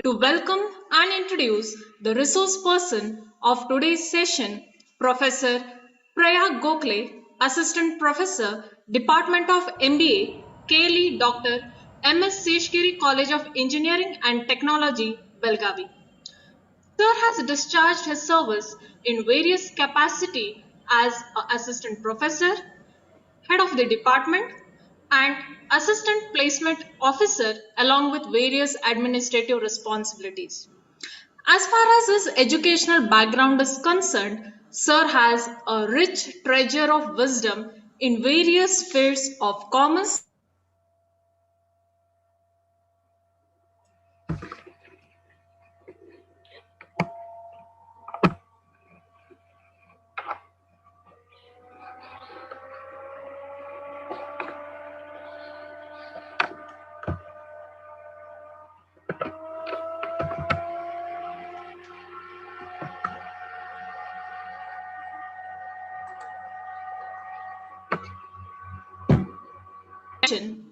To welcome and introduce the resource person of today's session, Professor Prayag Gokhale, Assistant Professor, Department of MBA, Kaylee Dr. M.S. Seshgiri College of Engineering and Technology, Belgavi. Sir has discharged his service in various capacity as Assistant Professor, Head of the Department, and Assistant Placement Officer along with various administrative responsibilities. As far as his educational background is concerned, Sir has a rich treasure of wisdom in various fields of commerce.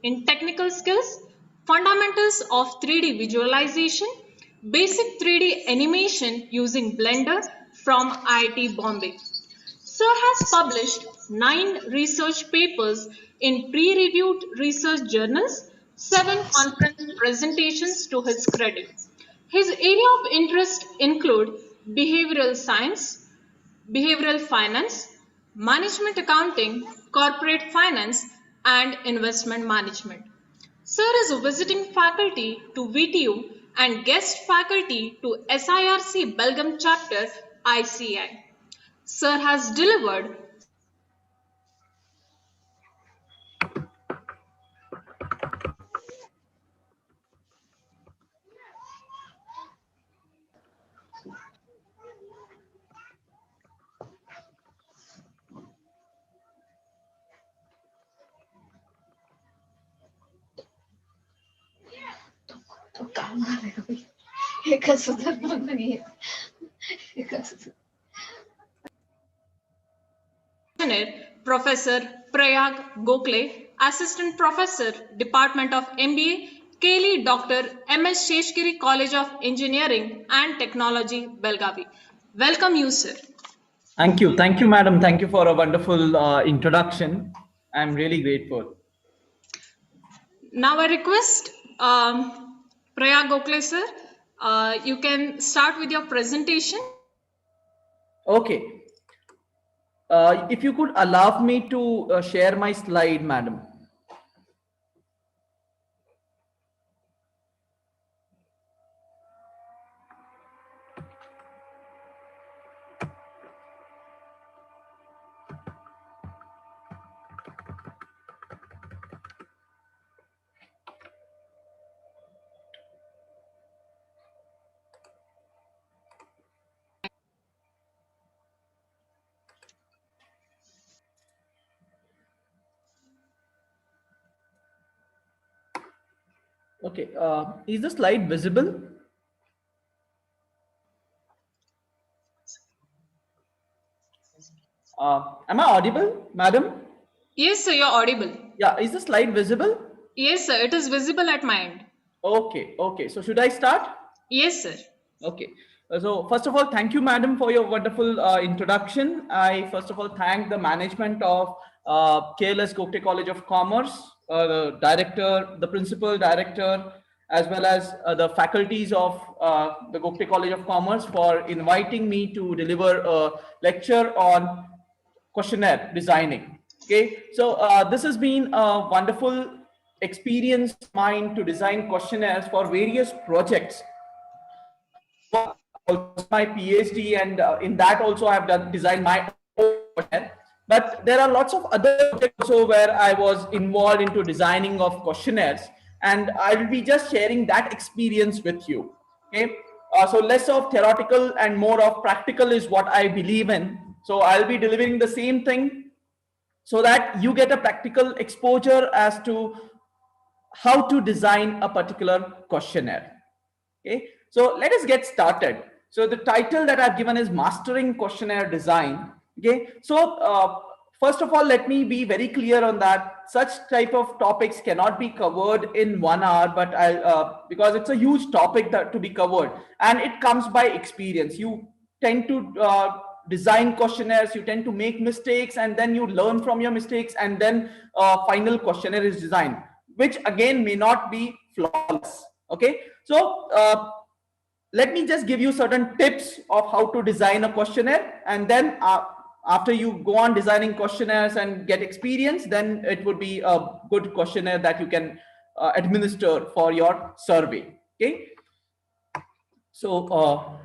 In technical skills, fundamentals of 3D visualization, basic 3D animation using Blender from IIT Bombay. Sir has published 9 research papers in peer-reviewed research journals, 7 conference presentations to his credit. His area of interest include behavioral science, behavioral finance, management accounting, corporate finance, and investment management. Sir is a visiting faculty to VTU and guest faculty to SIRC Belgium chapter ICI. Sir has delivered तो काम करेगा भाई एक सुधरना नहीं है Professor Prayag Gokhale, Assistant Professor, Department of MBA, Kaylee Dr. M.S. Seshgiri College of Engineering and Technology, Belgavi. Welcome you, sir. Thank you, madam. Thank you for a wonderful introduction. I'm really grateful. Now I request Prayag Gokhale, sir, you can start with your presentation. Okay. If you could allow me to share my slide, madam. Okay, is the slide visible? Am I audible, madam? Yes, sir, you're audible. Yeah, is the slide visible? Yes, sir, it is visible at my end. Okay, okay. So should I start? Yes, sir. Okay. So first of all, thank you, madam, for your wonderful introduction. I first of all thank the management of KLS Gokte College of Commerce, the director, the principal director, as well as the faculties of the Gokte College of Commerce for inviting me to deliver a lecture on questionnaire designing. Okay, so this has been a wonderful experience of mine to design questionnaires for various projects. Also my PhD, and in that also I have designed my own questionnaire. But there are lots of other projects also where I was involved into designing of questionnaires, and I will be just sharing that experience with you. Okay, so less of theoretical and more of practical is what I believe in. So I'll be delivering the same thing so that you get a practical exposure as to how to design a particular questionnaire. Okay, so let us get started. So the title that I've given is Mastering Questionnaire Design. Okay, so first of all, let me be very clear on that. Such type of topics cannot be covered in 1 hour, but because it's a huge topic that to be covered, and it comes by experience. You tend to design questionnaires, you tend to make mistakes, and then you learn from your mistakes, and then final questionnaire is designed, which again may not be flawless. Okay, so let me just give you certain tips of how to design a questionnaire, and then after you go on designing questionnaires and get experience, then it would be a good questionnaire that you can administer for your survey. Okay, so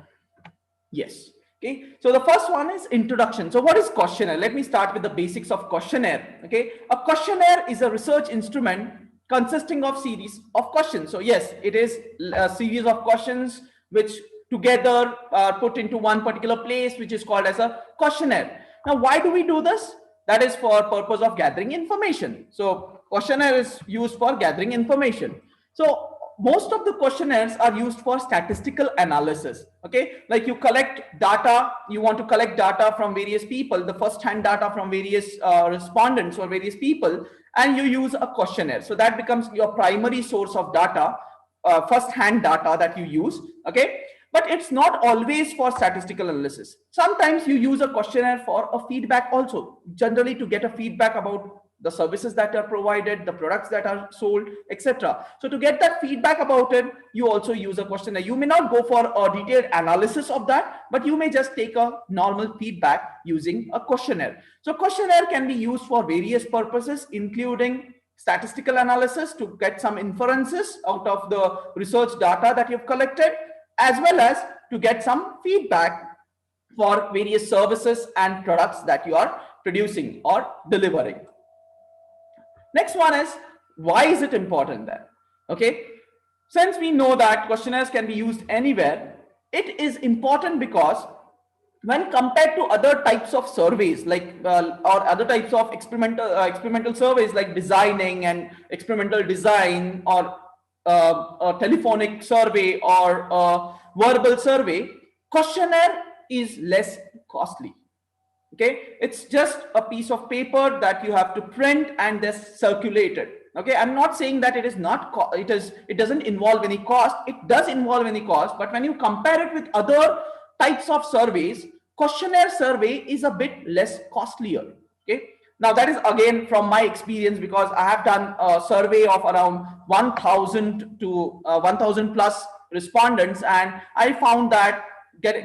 yes. Okay, so the first one is introduction. So what is questionnaire? Let me start with the basics of questionnaire. Okay, a questionnaire is a research instrument consisting of series of questions. So yes, it is a series of questions which together are put into one particular place, which is called as a questionnaire. Now, why do we do this? That is for purpose of gathering information. So questionnaire is used for gathering information. So most of the questionnaires are used for statistical analysis. Okay, like you collect data, you want to collect data from various people, the first hand data from various respondents or various people, and you use a questionnaire. So that becomes your primary source of data, first hand data that you use. Okay, but it's not always for statistical analysis. Sometimes you use a questionnaire for a feedback also, generally to get a feedback about the services that are provided, the products that are sold, etc. So to get that feedback about it, you also use a questionnaire. You may not go for a detailed analysis of that, but you may just take a normal feedback using a questionnaire. So questionnaire can be used for various purposes, including statistical analysis to get some inferences out of the research data that you've collected, as well as to get some feedback for various services and products that you are producing or delivering. Next one is, why is it important then? Okay, since we know that questionnaires can be used anywhere, it is important because when compared to other types of surveys, like or other types of experimental surveys like designing and experimental design, or a telephonic survey or a verbal survey, questionnaire is less costly. Okay, it's just a piece of paper that you have to print and just circulate it. Okay, I'm not saying that it is not it doesn't involve any cost. It does involve any cost, but when you compare it with other types of surveys, questionnaire survey is a bit less costlier. Okay, now that is again from my experience, because I have done a survey of around 1000 to 1000 plus respondents, and I found that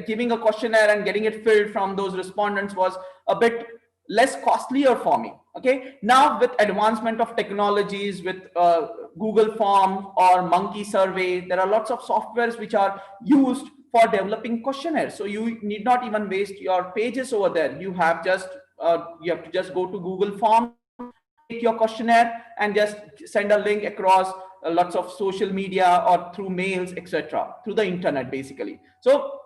giving a questionnaire and getting it filled from those respondents was a bit less costlier for me. Okay, now with advancement of technologies, with Google Form or Monkey Survey, there are lots of softwares which are used for developing questionnaires. So you need not even waste your pages over there. You have just you have to just go to Google Form, take your questionnaire, and just send a link across lots of social media or through mails, etc., through the internet basically. So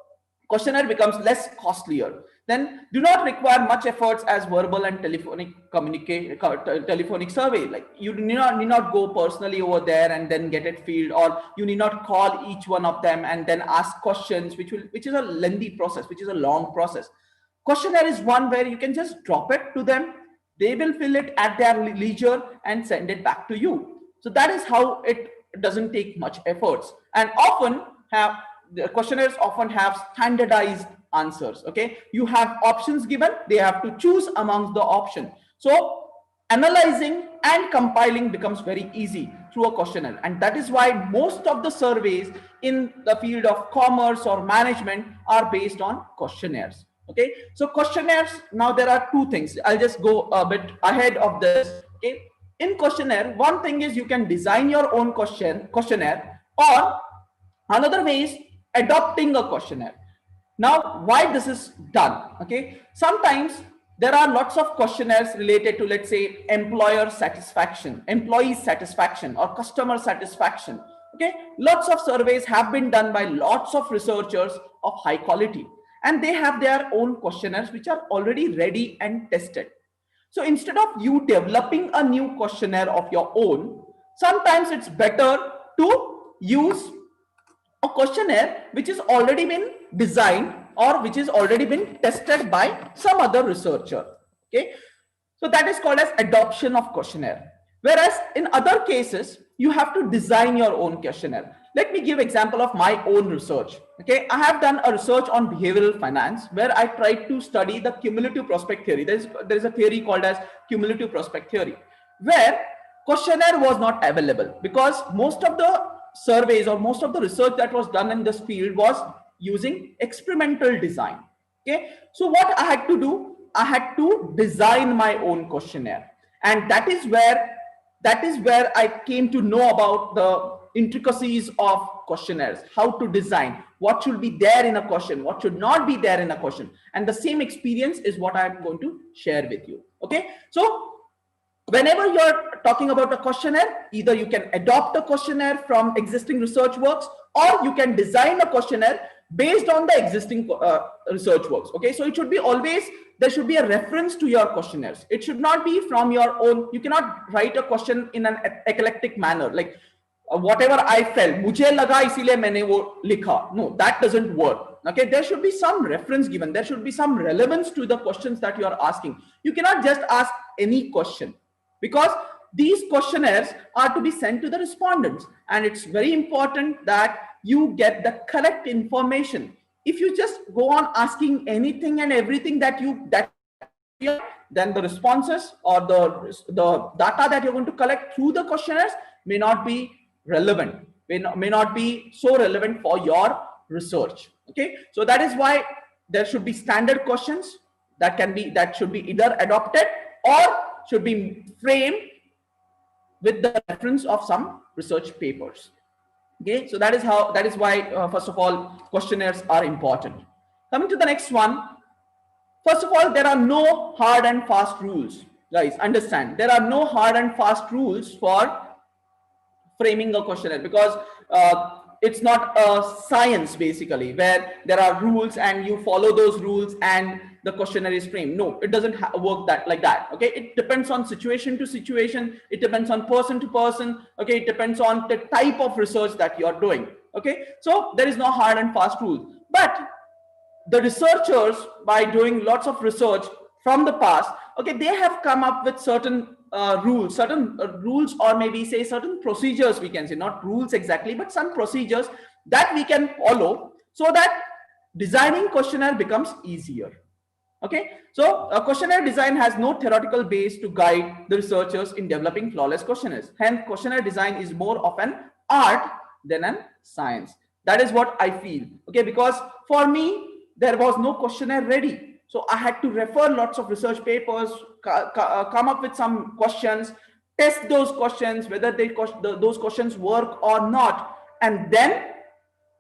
questionnaire becomes less costlier. Then do not require much efforts as verbal and telephonic telephonic survey. Like you need not go personally over there and then get it filled, or you need not call each one of them and then ask questions, which is a lengthy process, which is a long process. Questionnaire is one where you can just drop it to them. They will fill it at their leisure and send it back to you. So that is how it doesn't take much efforts, and often the questionnaires often have standardized answers. Okay, you have options given, they have to choose amongst the option. So analyzing and compiling becomes very easy through a questionnaire, and that is why most of the surveys in the field of commerce or management are based on questionnaires. Okay, so questionnaires, now there are two things. I'll just go a bit ahead of this. Okay, in questionnaire, one thing is you can design your own questionnaire, or another way is adopting a questionnaire. Now, why this is done? Okay, sometimes there are lots of questionnaires related to, let's say, employee satisfaction, or customer satisfaction. Okay, lots of surveys have been done by lots of researchers of high quality, and they have their own questionnaires which are already ready and tested. So instead of you developing a new questionnaire of your own, sometimes it's better to use a questionnaire which has already been designed or which has already been tested by some other researcher. Okay, So that is called as adoption of questionnaire. Whereas in other cases, you have to design your own questionnaire. Let me give example of my own research. Okay, I have done a research on behavioral finance where I tried to study the cumulative prospect theory. There is a theory called as cumulative prospect theory, where questionnaire was not available because most of the surveys or most of the research that was done in this field was using experimental design. Okay, so what I had to do, I had to design my own questionnaire, and that is where I came to know about the intricacies of questionnaires, how to design, what should be there in a question, what should not be there in a question, and the same experience is what I'm going to share with you. Okay, so whenever you're talking about a questionnaire, either you can adopt a questionnaire from existing research works, or you can design a questionnaire based on the existing research works. Okay, so it should be always, there should be a reference to your questionnaires. It should not be from your own. You cannot write a question in an eclectic manner, like whatever I felt, मुझे लगा इसीलिए मैंने वो लिखा. No, that doesn't work. Okay, there should be some reference given. There should be some relevance to the questions that you are asking. You cannot just ask any question, because these questionnaires are to be sent to the respondents, and it's very important that you get the correct information. If you just go on asking anything and everything then the responses or the data that you're going to collect through the questionnaires may not be relevant, may not be so relevant for your research. Okay, so that is why there should be standard questions that should be either adopted or should be framed with the reference of some research papers. Okay, so that is why first of all questionnaires are important. Coming to the next one, first of all, there are no hard and fast rules. Guys, understand, there are no hard and fast rules for framing a questionnaire, because it's not a science basically where there are rules and you follow those rules and the questionnaire is framed. No, it doesn't work like that. Okay, it depends on situation to situation, it depends on person to person. Okay, it depends on the type of research that you are doing. Okay, so there is no hard and fast rule, but the researchers, by doing lots of research from the past, okay, they have come up with certain rules, or maybe say certain procedures, we can say, not rules exactly, but some procedures that we can follow so that designing questionnaire becomes easier. Okay, so a questionnaire design has no theoretical base to guide the researchers in developing flawless questionnaires. Hence, questionnaire design is more of an art than a science. That is what I feel. Okay, because for me, there was no questionnaire ready. So I had to refer lots of research papers, come up with some questions, test those questions, whether those questions work or not, and then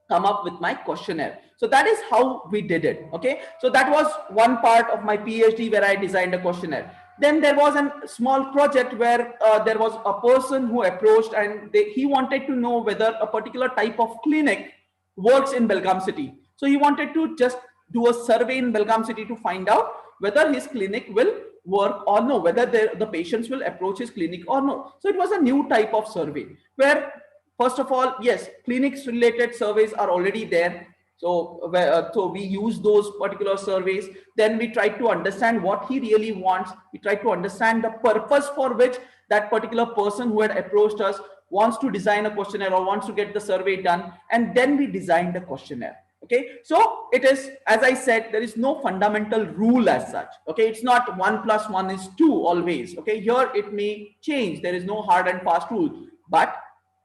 come up with my questionnaire. So that is how we did it. Okay, so that was one part of my PhD where I designed a questionnaire. Then there was a small project where there was a person who approached, and he wanted to know whether a particular type of clinic works in Belgaum city. So he wanted to just do a survey in Belgaum city to find out whether his clinic will work or no, whether the patients will approach his clinic or no. So it was a new type of survey where, first of all, yes, clinics related surveys are already there. So we use those particular surveys. Then we try to understand what he really wants. We try to understand the purpose for which that particular person who had approached us wants to design a questionnaire or wants to get the survey done. And then we design the questionnaire. Okay, so it is, as I said, there is no fundamental rule as such. Okay, it's not 1 + 1 is 2 always. Okay, here it may change. There is no hard and fast rule, but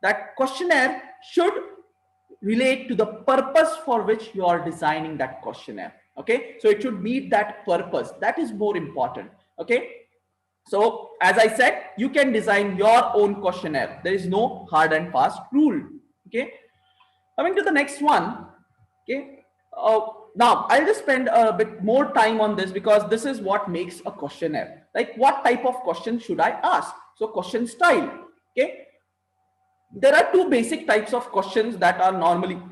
that questionnaire should relate to the purpose for which you are designing that questionnaire. Okay, so it should meet that purpose. That is more important. Okay, so as I said, you can design your own questionnaire. There is no hard and fast rule. Okay, coming to the next one. Okay, now I'll just spend a bit more time on this because this is what makes a questionnaire. Like, what type of question should I ask? So question style. Okay, there are two basic types of questions that are normally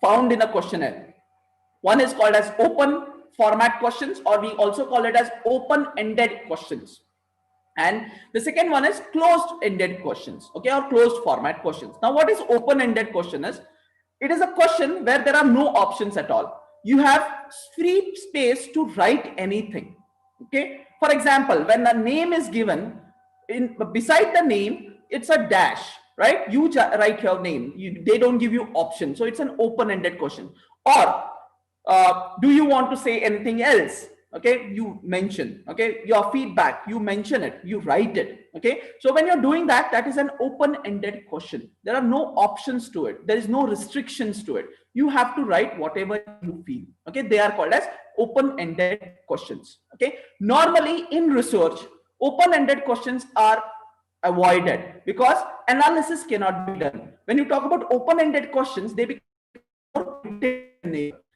found in a questionnaire. One is called as open format questions, or we also call it as open-ended questions. And the second one is closed-ended questions, okay, or closed format questions. Now, what is open-ended question is? It is a question where there are no options at all. You have free space to write anything. Okay, for example, when the name is given, in beside the name it's a dash, right? You write your name, they don't give you option, so it's an open-ended question. Or do you want to say anything else? Okay, you mention, okay, your feedback, you mention it, you write it. Okay, so when you're doing that, that is an open-ended question. There are no options to it, there is no restrictions to it. You have to write whatever you feel. Okay, they are called as open-ended questions. Okay, normally in research, open-ended questions are avoided because analysis cannot be done. When you talk about open-ended questions, they become more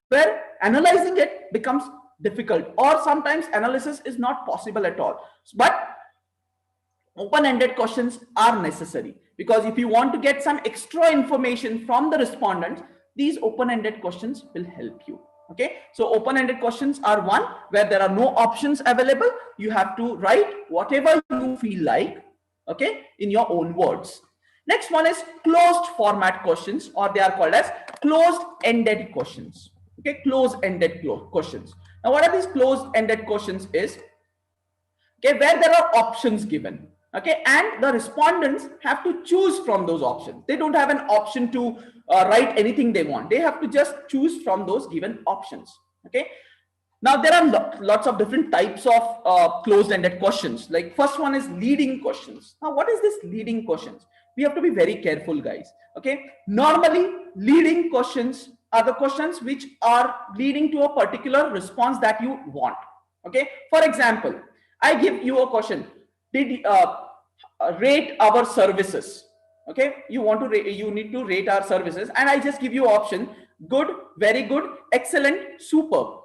where analyzing it becomes difficult, or sometimes analysis is not possible at all. But open-ended questions are necessary, because if you want to get some extra information from the respondents, these open-ended questions will help you. Okay, so open-ended questions are one where there are no options available. You have to write whatever you feel like, okay, in your own words. Next one is closed format questions, or they are called as closed-ended questions. Okay, closed-ended questions. Now, what are these closed-ended questions is, okay, where there are options given, okay, and the respondents have to choose from those options. They don't have an option to write anything they want. They have to just choose from those given options. Okay, now there are lots of different types of closed-ended questions. Like first one is leading questions. Now what is this leading questions? We have to be very careful, guys. Okay, normally leading questions are the questions which are leading to a particular response that you want. Okay, for example, I give you a question: did rate our services? Okay, you want to rate, you need to rate our services, and I just give you option: good, very good, excellent, superb.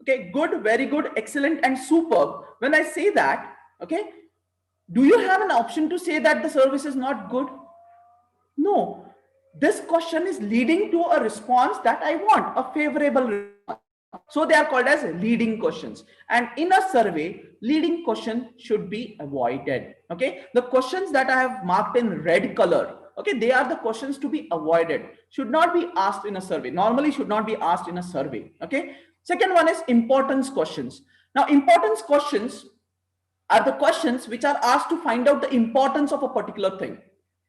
Okay, good, very good, excellent, and superb. When I say that, okay, do you have an option to say that the service is not good? No. This question is leading to a response that I want, a favorable response. So they are called as leading questions. And in a survey, leading question should be avoided. Okay, the questions that I have marked in red color, okay, they are the questions to be avoided. Should not be asked in a survey. Normally should not be asked in a survey. Okay. Second one is importance questions. Now, importance questions are the questions which are asked to find out the importance of a particular thing.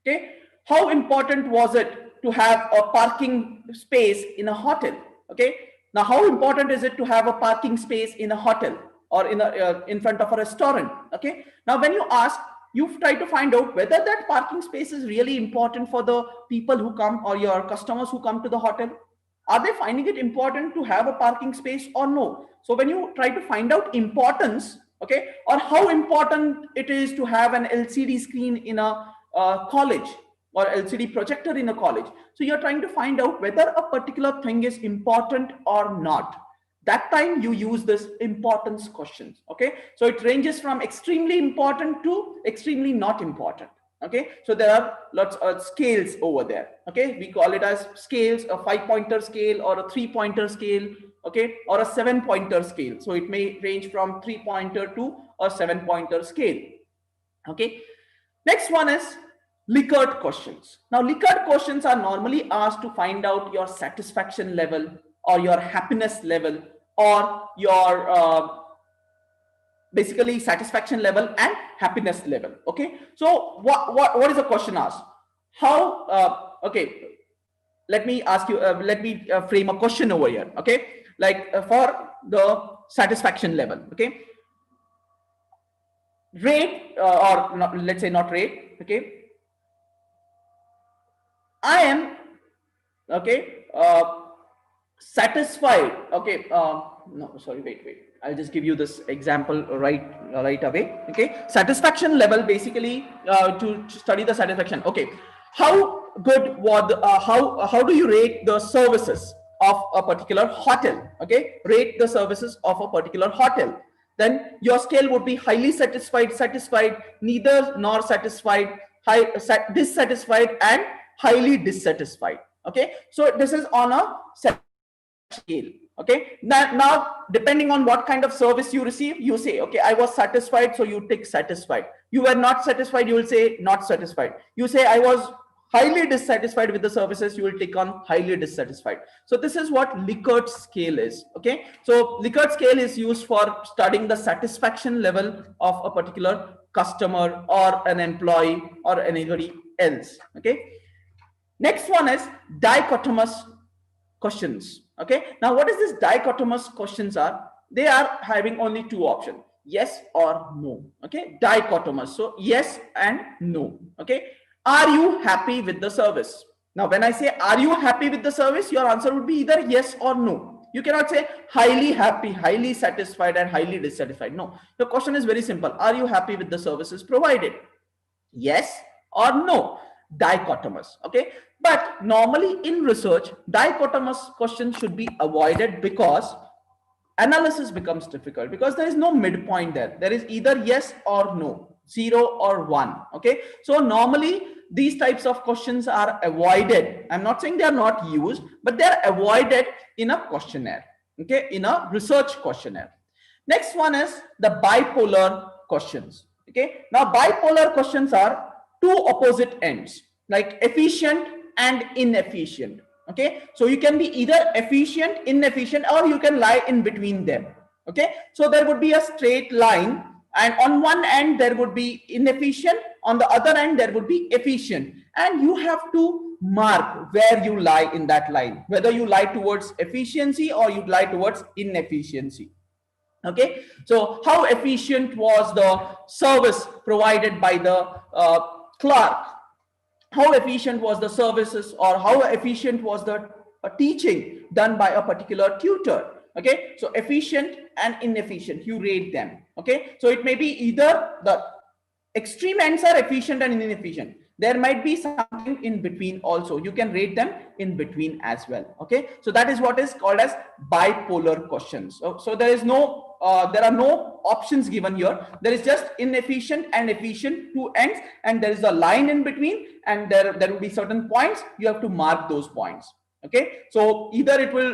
Okay, how important was it to have a parking space in a hotel? Okay, now how important is it to have a parking space in a hotel or in front of a restaurant? Okay, now when you ask, you try to find out whether that parking space is really important for the people who come, or your customers who come to the hotel. Are they finding it important to have a parking space or no? So when you try to find out importance, okay, or how important it is to have an LCD screen in a college, or LCD projector in a college, so you're trying to find out whether a particular thing is important or not. That time you use this importance questions. Okay, so it ranges from extremely important to extremely not important. Okay, so there are lots of scales over there. Okay, we call it as scales: a 5-pointer scale, or a 3-pointer scale, okay, or a 7-pointer scale. So it may range from 3-pointer to a 7-pointer scale. Okay, next one is Likert questions. Now, Likert questions are normally asked to find out your satisfaction level, or your happiness level, or your basically satisfaction level and happiness level. Okay, so what is the question asked? How okay, let me ask you, let me frame a question over here. Okay, like for the satisfaction level. Okay, rate or not, let's say not rate. Okay, I am, okay, satisfied. Okay, no, sorry, wait. I'll just give you this example right away. Okay, satisfaction level, basically to study the satisfaction. Okay, how good was how do you rate the services of a particular hotel? Okay, rate the services of a particular hotel. Then your scale would be highly satisfied, satisfied, neither nor satisfied, dissatisfied, and highly dissatisfied. Okay, so this is on a scale. Okay, now depending on what kind of service you receive, you say, okay, I was satisfied, so you take satisfied. You were not satisfied, you will say not satisfied. You say I was highly dissatisfied with the services, you will tick on highly dissatisfied. So this is what Likert scale is. Okay, so Likert scale is used for studying the satisfaction level of a particular customer or an employee or anybody else. Okay, next one is dichotomous questions. Okay, now what is this dichotomous questions are? They are having only two options, yes or no. Okay, dichotomous, so yes and no. Okay, are you happy with the service? Now when I say are you happy with the service, your answer would be either yes or no. You cannot say highly happy, highly satisfied, and highly dissatisfied. No, the question is very simple. Are you happy with the services provided? Yes or no. Dichotomous. Okay, but normally in research, dichotomous questions should be avoided because analysis becomes difficult, because there is no midpoint there. There is either yes or no, 0 or 1. Okay, so normally these types of questions are avoided. I'm not saying they are not used, but they're avoided in a questionnaire. Okay, in a research questionnaire. Next one is the bipolar questions. Okay, now bipolar questions are two opposite ends, like efficient and inefficient. Okay, so you can be either efficient, inefficient, or you can lie in between them. Okay, so there would be a straight line, and on one end there would be inefficient, on the other end there would be efficient, and you have to mark where you lie in that line, whether you lie towards efficiency or you lie towards inefficiency. Okay, so how efficient was the service provided by the clerk? How efficient was the services, or how efficient was the teaching done by a particular tutor? Okay, so efficient and inefficient, you rate them. Okay, so it may be either the extreme ends are efficient and inefficient. There might be something in between also. You can rate them in between as well. Okay, so that is what is called as bipolar questions. So there is no there are no options given here. There is just inefficient and efficient, two ends, and there is a line in between, and there will be certain points. You have to mark those points. Okay, so either it will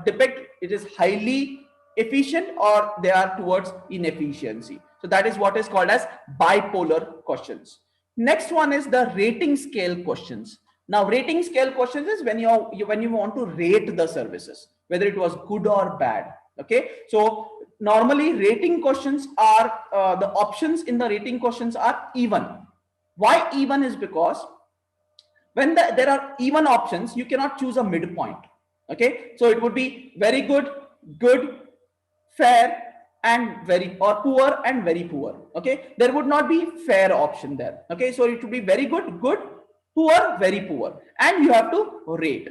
depict it is highly efficient or they are towards inefficiency. So that is what is called as bipolar questions. Next one is the rating scale questions. Now rating scale questions is when you want to rate the services, whether it was good or bad. Okay, so normally rating questions are the options in the rating questions are even. Why even is because when there are even options, you cannot choose a midpoint. Okay, so it would be very good, good, fair, and very, or poor and very poor. Okay, there would not be fair option there. Okay, so it would be very good, good, poor, very poor, and you have to rate.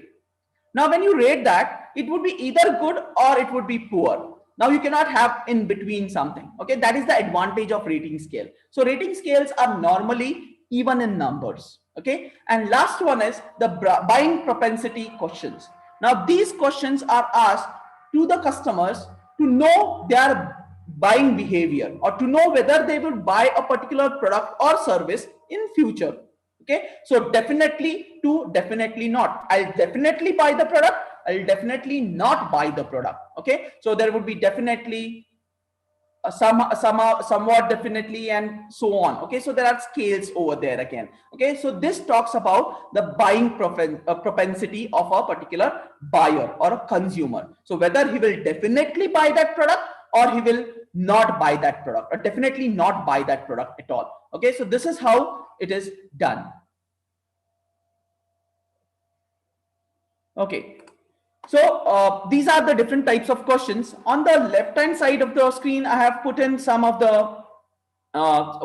Now when you rate that, it would be either good or it would be poor. Now you cannot have in between something. Okay, that is the advantage of rating scale. So rating scales are normally even in numbers. Okay, and last one is the buying propensity questions. Now these questions are asked to the customers to know their buying behavior, or to know whether they will buy a particular product or service in future. Okay, so definitely to definitely not. I'll definitely buy the product, I'll definitely not buy the product. Okay, so there would be definitely somewhat, definitely, and so on. Okay, so there are scales over there again. Okay, so this talks about the buying propensity of a particular buyer or a consumer. So whether he will definitely buy that product or he will not buy that product, or definitely not buy that product at all. Okay, so this is how it is done. Okay, so these are the different types of questions. On the left hand side of the screen, I have put in some of the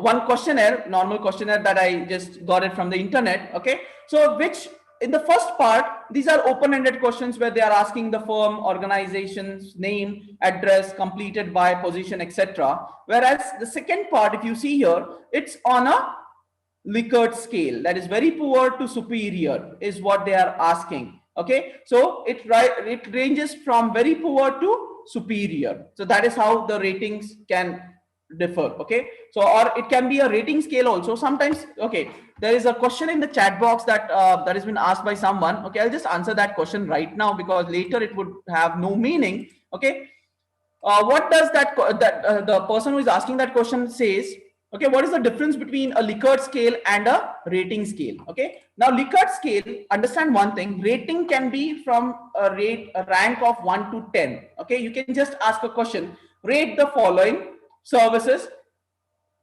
one questionnaire, normal questionnaire that I just got it from the internet. Okay, so which in the first part, these are open-ended questions where they are asking the firm, organization's name, address, completed by, position, etc. Whereas the second part, if you see here, it's on a Likert scale, that is very poor to superior is what they are asking. Okay, so it ranges from very poor to superior. So that is how the ratings can differ. Okay, so or it can be a rating scale also sometimes. Okay, there is a question in the chat box that that has been asked by someone. Okay, I'll just answer that question right now because later it would have no meaning. Okay, what does the person who is asking that question says? Okay, what is the difference between a Likert scale and a rating scale? Okay, now Likert scale, understand one thing, rating can be from a rank of 1 to 10. Okay, you can just ask a question, rate the following services,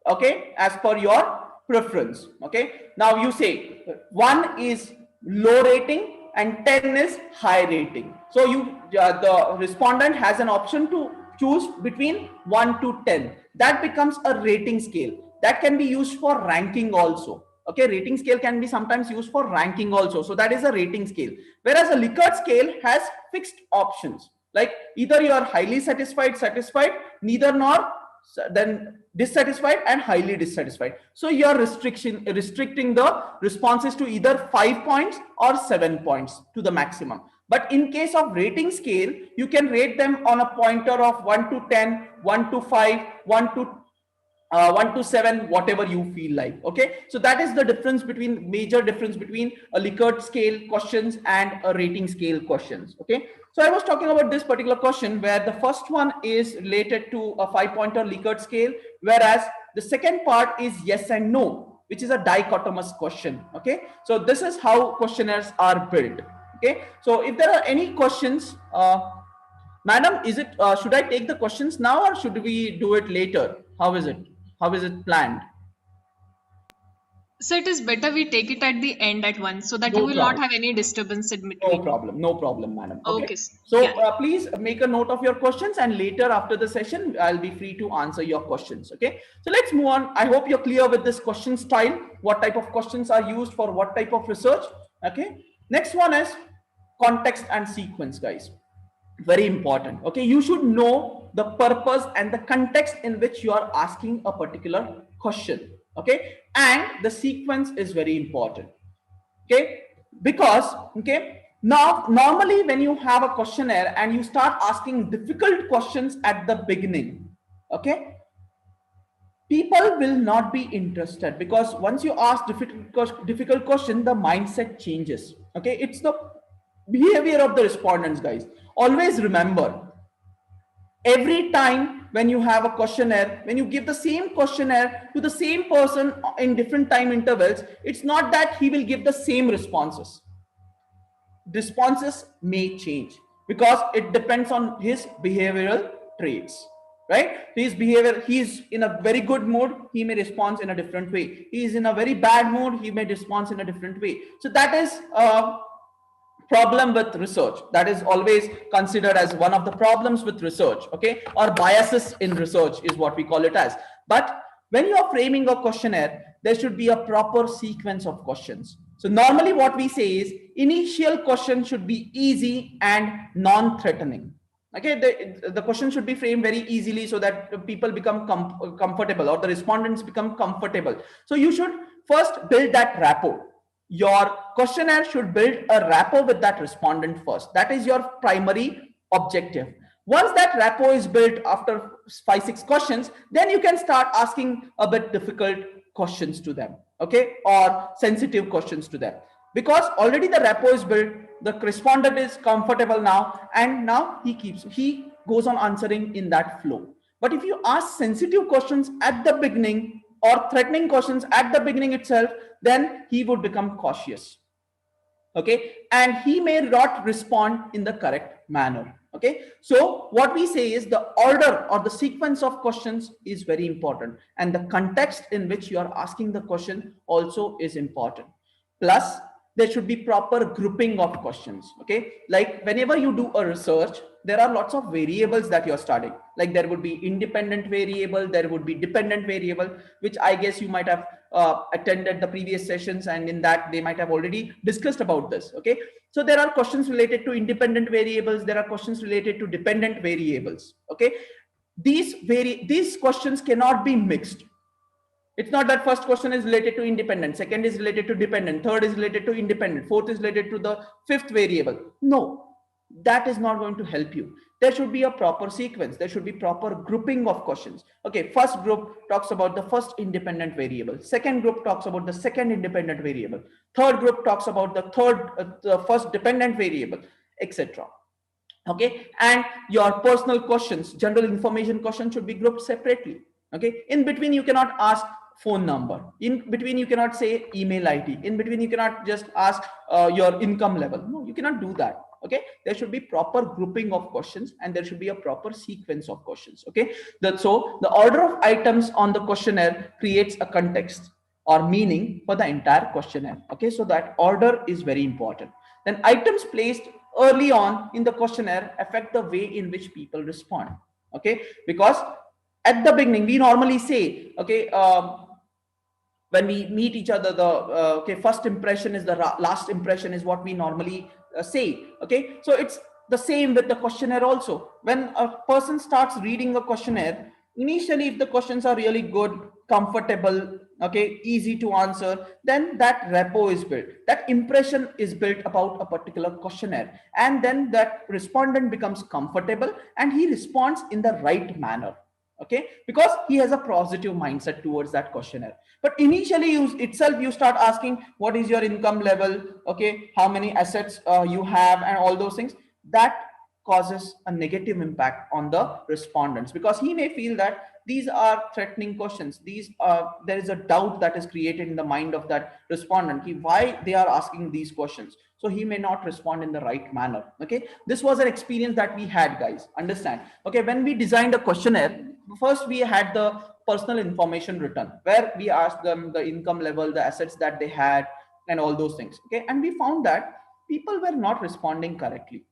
okay, as per your preference. Okay, now you say 1 is low rating and 10 is high rating. So you the respondent has an option to choose between 1 to 10. That becomes a rating scale that can be used for ranking also. Okay, rating scale can be sometimes used for ranking also, so that is a rating scale. Whereas a Likert scale has fixed options, like either you are highly satisfied, neither nor, then dissatisfied and highly dissatisfied. So you are restricting the responses to either 5 points or 7 points to the maximum. But in case of rating scale, you can rate them on a pointer of 1 to 10, 1 to 5, 1 to 7, whatever you feel like. Okay, so that is the difference between, major difference between a Likert scale questions and a rating scale questions. Okay, so I was talking about this particular question where the first one is related to a 5-pointer Likert scale, whereas the second part is yes and no, which is a dichotomous question. Okay, so this is how questionnaires are built. Okay, so if there are any questions, madam, is it should I take the questions now or should we do it later? How is it? How is it planned? So it is better we take it at the end at once so that you No will not problem. have any disturbance in No between. problem. No problem, madam. Okay. Okay. So Yeah. please make a note of your questions, and later after the session, I'll be free to answer your questions. Okay. So let's move on. I hope you're clear with this question style. What type of questions are used for what type of research? Okay. Next one is context and sequence, guys. Very important. Okay, you should know the purpose and the context in which you are asking a particular question. Okay, and the sequence is very important. Okay, because okay, now normally when you have a questionnaire and you start asking difficult questions at the beginning, okay, people will not be interested, because once you ask difficult question, the mindset changes. Okay, it's the behavior of the respondents, guys. Always remember, every time when you have a questionnaire, when you give the same questionnaire to the same person in different time intervals, it's not that he will give the same responses. Responses may change because it depends on his behavioral traits, right? His behavior, he's in a very good mood, he may respond in a different way. He is in a very bad mood, he may respond in a different way. So that is problem with research. That is always considered as one of the problems with research. Okay, or biases in research is what we call it as. But when you are framing a questionnaire, there should be a proper sequence of questions. So normally what we say is initial question should be easy and non-threatening. Okay, the question should be framed very easily so that people become comfortable, or the respondents become comfortable. So you should first build that rapport. Your questionnaire should build a rapport with that respondent first. That is your primary objective. Once that rapport is built after 5-6 questions, then you can start asking a bit difficult questions to them, okay, or sensitive questions to them, because already the rapport is built, the respondent is comfortable now, and now he goes on answering in that flow. But if you ask sensitive questions at the beginning or threatening questions at the beginning itself, then he would become cautious. Okay, and he may not respond in the correct manner. Okay, so what we say is the order or the sequence of questions is very important, and the context in which you are asking the question also is important. Plus, there should be proper grouping of questions. Okay, like whenever you do a research, there are lots of variables that you're studying. Like there would be independent variable, there would be dependent variable, which I guess you might have attended the previous sessions, and in that they might have already discussed about this. Okay, so there are questions related to independent variables, there are questions related to dependent variables. Okay, these questions cannot be mixed. It's not that first question is related to independent, second is related to dependent, third is related to independent, fourth is related to the fifth variable. No, that is not going to help you. There should be a proper sequence. There should be proper grouping of questions. Okay, first group talks about the first independent variable. Second group talks about the second independent variable. Third group talks about the first dependent variable, etc. Okay, and your personal questions, general information questions should be grouped separately. Okay, in between you cannot ask phone number. In between, you cannot say email ID. In between, you cannot just ask your income level. No, you cannot do that. Okay, there should be proper grouping of questions, and there should be a proper sequence of questions. Okay, so the order of items on the questionnaire creates a context or meaning for the entire questionnaire. Okay, so that order is very important. Then items placed early on in the questionnaire affect the way in which people respond. Okay, because at the beginning we normally say, okay, when we meet each other, the okay, first impression is the last impression is what we normally say. Okay, so it's the same with the questionnaire also. When a person starts reading a questionnaire, initially if the questions are really good, comfortable, okay, easy to answer, then that rapport is built, that impression is built about a particular questionnaire, and then that respondent becomes comfortable and he responds in the right manner. Okay, because he has a positive mindset towards that questionnaire. But initially you start asking what is your income level, okay, how many assets you have, and all those things. That causes a negative impact on the respondents, because he may feel that these are threatening questions. There is a doubt that is created in the mind of that respondent, why they are asking these questions, so he may not respond in the right manner. Okay, this was an experience that we had, guys, understand. Okay, when we designed a questionnaire, first we had the personal information written, where we asked them the income level, the assets that they had, and all those things. Okay, and we found that people were not responding correctly.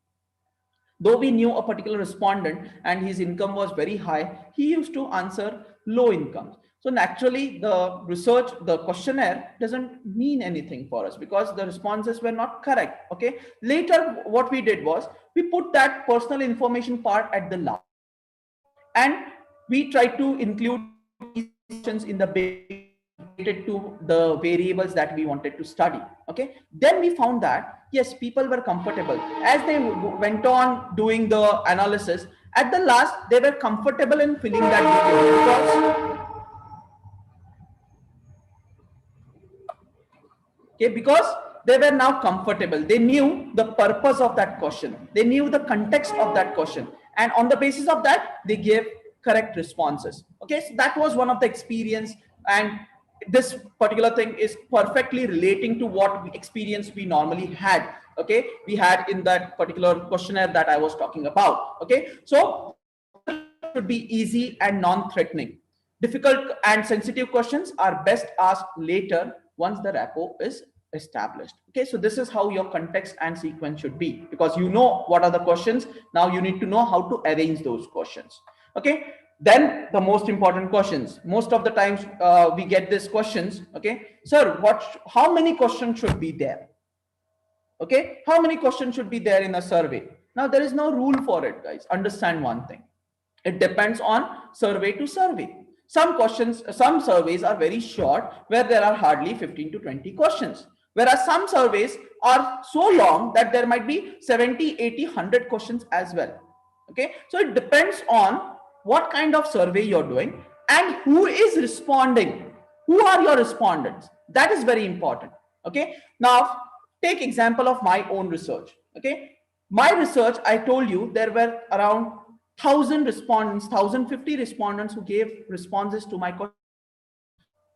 Though we knew a particular respondent and his income was very high, he used to answer low incomes. So naturally, the questionnaire doesn't mean anything for us because the responses were not correct. Okay. Later, what we did was we put that personal information part at the last, and we tried to include these questions in the beginning related to the variables that we wanted to study. Okay, then we found that yes, people were comfortable as they went on doing the analysis. At the last, they were comfortable in filling that detail because they were now comfortable. They knew the purpose of that question, they knew the context of that question, and on the basis of that they gave correct responses. Okay, so that was one of the experience, and this particular thing is perfectly relating to what experience we normally had. Okay, we had in that particular questionnaire that I was talking about. Okay, so should be easy and non-threatening. Difficult and sensitive questions are best asked later once the rapport is established. Okay, so this is how your context and sequence should be, because you know what are the questions. Now you need to know how to arrange those questions. Okay, then the most important questions. Most of the times we get these questions. Okay, sir, how many questions should be there? Okay, how many questions should be there in a survey? Now there is no rule for it, guys. Understand one thing, it depends on survey to survey. Some questions, some surveys are very short, where there are hardly 15 to 20 questions, whereas some surveys are so long that there might be 70, 80, 100 questions as well. Okay, so it depends on what kind of survey you're doing and who is responding, who are your respondents. That is very important. Okay, now take example of my own research. Okay, my research, I told you there were around 1,000 respondents, 1,050 respondents who gave responses to my question.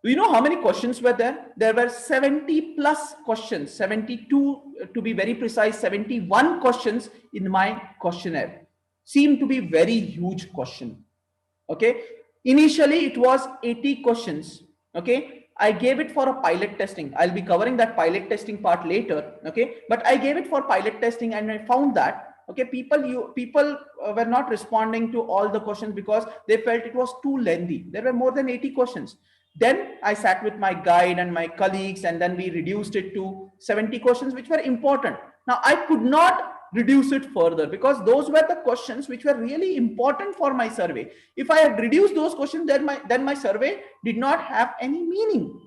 Do you know how many questions were there? There were 70 plus questions, 72 to be very precise, 71 questions in my questionnaire. Seemed to be very huge question. Okay, initially it was 80 questions. Okay, I gave it for a pilot testing. I'll be covering that pilot testing part later. Okay, but I gave it for pilot testing, and I found that okay, people were not responding to all the questions because they felt it was too lengthy. There were more than 80 questions. Then I sat with my guide and my colleagues, and then we reduced it to 70 questions which were important. Now I could not reduce it further because those were the questions which were really important for my survey. If I had reduced those questions, then my survey did not have any meaning.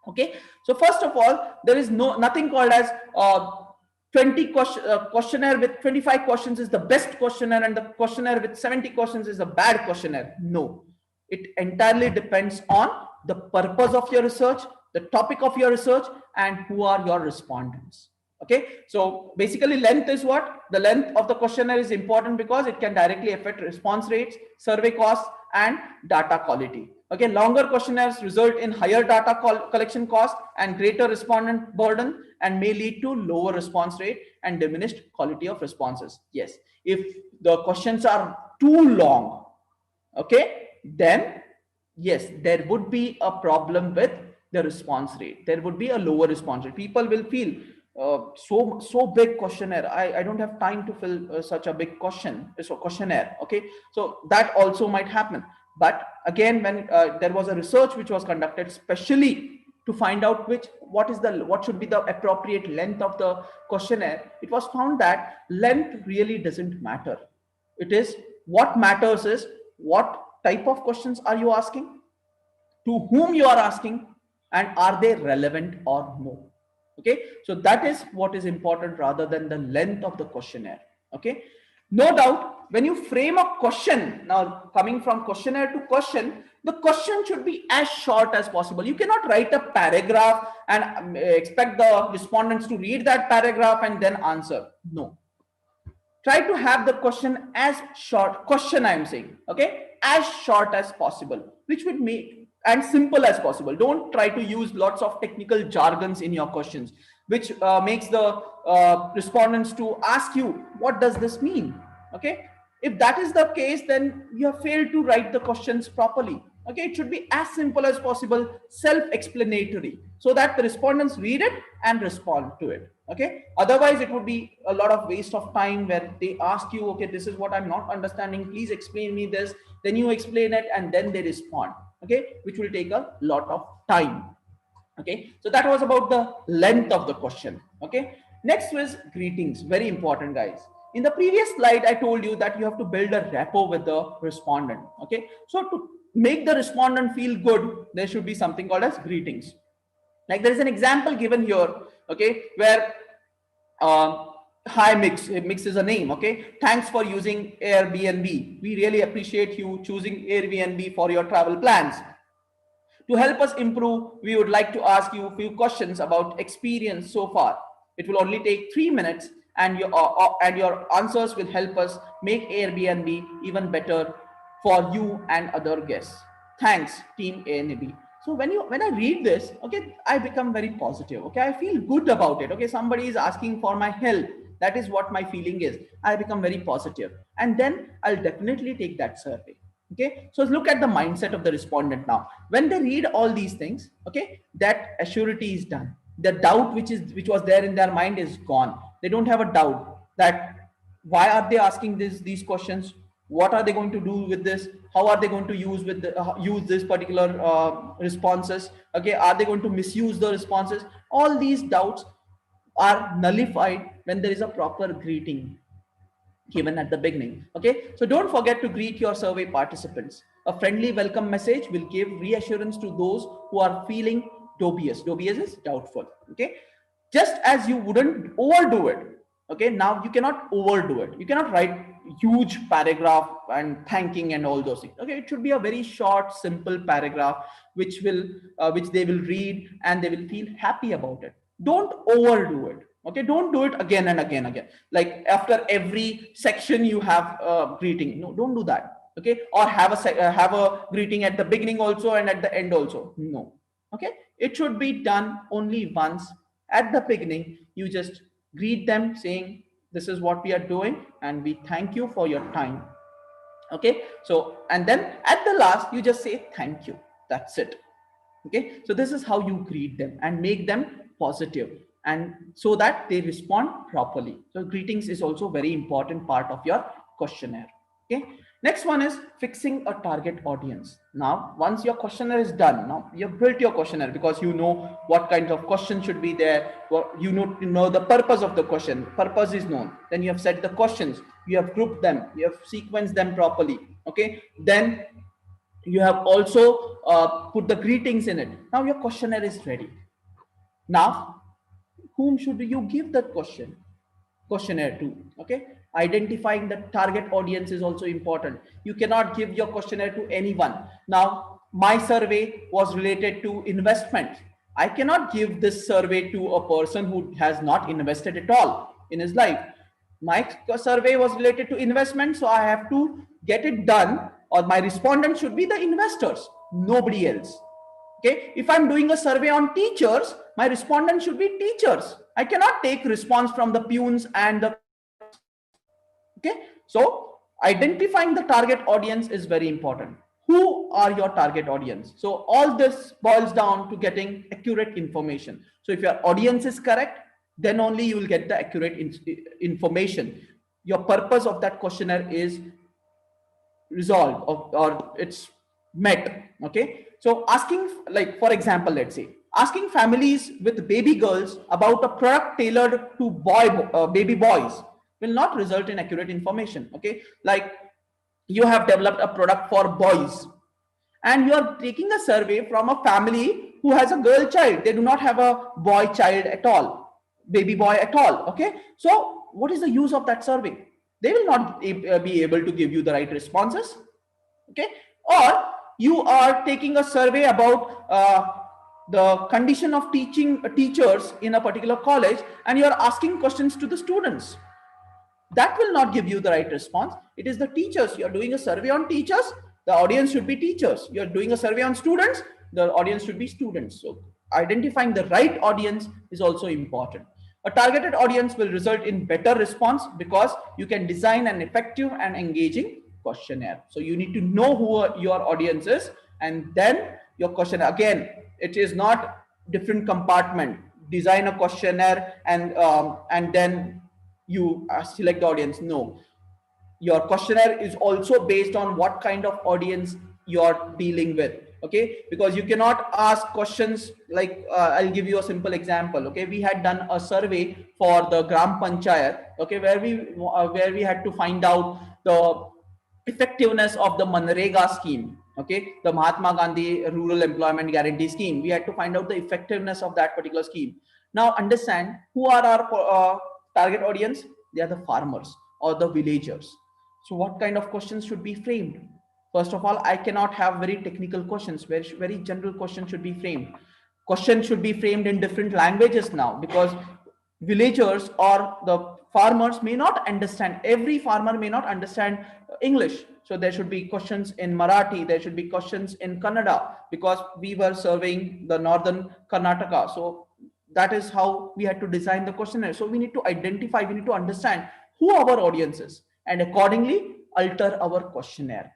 Okay, so first of all, there is nothing called as 20 questionnaire with 25 questions is the best questionnaire, and the questionnaire with 70 questions is a bad questionnaire. No, it entirely depends on the purpose of your research, the topic of your research, and who are your respondents. Okay, so basically length is what? The length of the questionnaire is important because it can directly affect response rates, survey costs, and data quality. Okay, longer questionnaires result in higher data collection cost and greater respondent burden, and may lead to lower response rate and diminished quality of responses. Yes, if the questions are too long, okay, then yes, there would be a problem with the response rate. There would be a lower response rate. People will feel so big questionnaire. I don't have time to fill such a big questionnaire. Okay, so that also might happen. But again, when there was a research which was conducted specially to find out what should be the appropriate length of the questionnaire, it was found that length really doesn't matter. It is what matters is what type of questions are you asking, to whom you are asking, and are they relevant or no. Okay, so that is what is important rather than the length of the questionnaire. Okay, no doubt when you frame a question, now coming from questionnaire to question, the question should be as short as possible. You cannot write a paragraph and expect the respondents to read that paragraph and then answer. No, try to have the question as short, question I am saying, okay, as short as possible, which would make and simple as possible. Don't try to use lots of technical jargons in your questions, which makes the respondents to ask you what does this mean. Okay, if that is the case, then you have failed to write the questions properly. Okay, it should be as simple as possible, self-explanatory, so that the respondents read it and respond to it. Okay, otherwise it would be a lot of waste of time where they ask you, okay, this is what I'm not understanding, please explain me this, then you explain it and then they respond. Okay, which will take a lot of time. Okay, so that was about the length of the question. Okay, next was greetings. Very important, guys. In the previous slide I told you that you have to build a rapport with the respondent. Okay, so to make the respondent feel good, there should be something called as greetings. Like there is an example given here, okay, where hi Mix. Mix is a name. Okay, thanks for using Airbnb. We really appreciate you choosing Airbnb for your travel plans. To help us improve, we would like to ask you a few questions about experience so far. It will only take 3 minutes, and your answers will help us make Airbnb even better for you and other guests. Thanks, Team Airbnb. So when I read this, okay, I become very positive. Okay, I feel good about it. Okay, somebody is asking for my help. That is what my feeling is. I become very positive, and then I'll definitely take that survey. Okay, so look at the mindset of the respondent now. When they read all these things, okay, that assurity is done. The doubt which was there in their mind is gone. They don't have a doubt that why are they asking these questions, what are they going to do with this, how are they going to use this particular responses. Okay, are they going to misuse the responses? All these doubts are nullified when there is a proper greeting given at the beginning. Okay, so don't forget to greet your survey participants. A friendly welcome message will give reassurance to those who are feeling dubious. Dubious is doubtful. Okay, just as you wouldn't overdo it. Okay, now you cannot overdo it. You cannot write huge paragraph and thanking and all those things. Okay, it should be a very short, simple paragraph which they will read and they will feel happy about it. Don't overdo it. Okay, don't do it again and again, like after every section you have a greeting. No, don't do that. Okay, or have a greeting at the beginning also and at the end also. No. Okay, it should be done only once. At the beginning you just greet them saying this is what we are doing and we thank you for your time. Okay, so and then at the last you just say thank you. That's it. Okay, so this is how you greet them and make them positive, and so that they respond properly. So greetings is also very important part of your questionnaire. Okay, next one is fixing a target audience. Now once your questionnaire is done, now you've built your questionnaire because you know what kinds of questions should be there, you know the purpose of the question. Purpose is known, then you have set the questions, you have grouped them, you have sequenced them properly. Okay, then you have also put the greetings in it. Now your questionnaire is ready. Now whom should you give that questionnaire to? Okay, identifying the target audience is also important. You cannot give your questionnaire to anyone. Now my survey was related to investment. I cannot give this survey to a person who has not invested at all in his life. My survey was related to investment, so I have to get it done, or my respondent should be the investors. nobody else. Okay, if I'm doing a survey on teachers, my respondent should be teachers. I cannot take response from the peons and the clerks. Okay, so identifying the target audience is very important. Who are your target audience? So all this boils down to getting accurate information. So if your audience is correct, then only you will get the accurate information. Your purpose of that questionnaire is resolved, or it's met. Okay, so asking, like for example, let's say asking families with baby girls about a product tailored to baby boys will not result in accurate information. Okay, like you have developed a product for boys and you are taking a survey from a family who has a girl child, they do not have a boy child at all, baby boy at all. Okay, so what is the use of that survey? They will not be able to give you the right responses. Okay, or you are taking a survey about the condition of teachers in a particular college and you are asking questions to the students. That will not give you the right response. It is the teachers. You're doing a survey on teachers, the audience should be teachers. You're doing a survey on students, the audience should be students. So identifying the right audience is also important. A targeted audience will result in better response because you can design an effective and engaging questionnaire. So you need to know who your audience is, and then your questionnaire, again, it is not different compartment. Design a questionnaire and then you select the audience. No, your questionnaire is also based on what kind of audience you're dealing with. Okay, because you cannot ask questions like I'll give you a simple example. Okay, we had done a survey for the gram panchayat, okay, where we had to find out the effectiveness of the Manrega scheme. Okay, the Mahatma Gandhi Rural Employment Guarantee Scheme. We had to find out the effectiveness of that particular scheme. Now understand who are our target audience. They are the farmers or the villagers. So what kind of questions should be framed? First of all, I cannot have very technical questions. Very general questions should be framed. Questions should be framed in different languages now, because villagers or the farmers may not understand, every farmer may not understand English. So there should be questions in Marathi, there should be questions in Kannada, because we were serving the northern Karnataka. So that is how we had to design the questionnaire. So we need to identify, we need to understand who our audience is, and accordingly alter our questionnaire.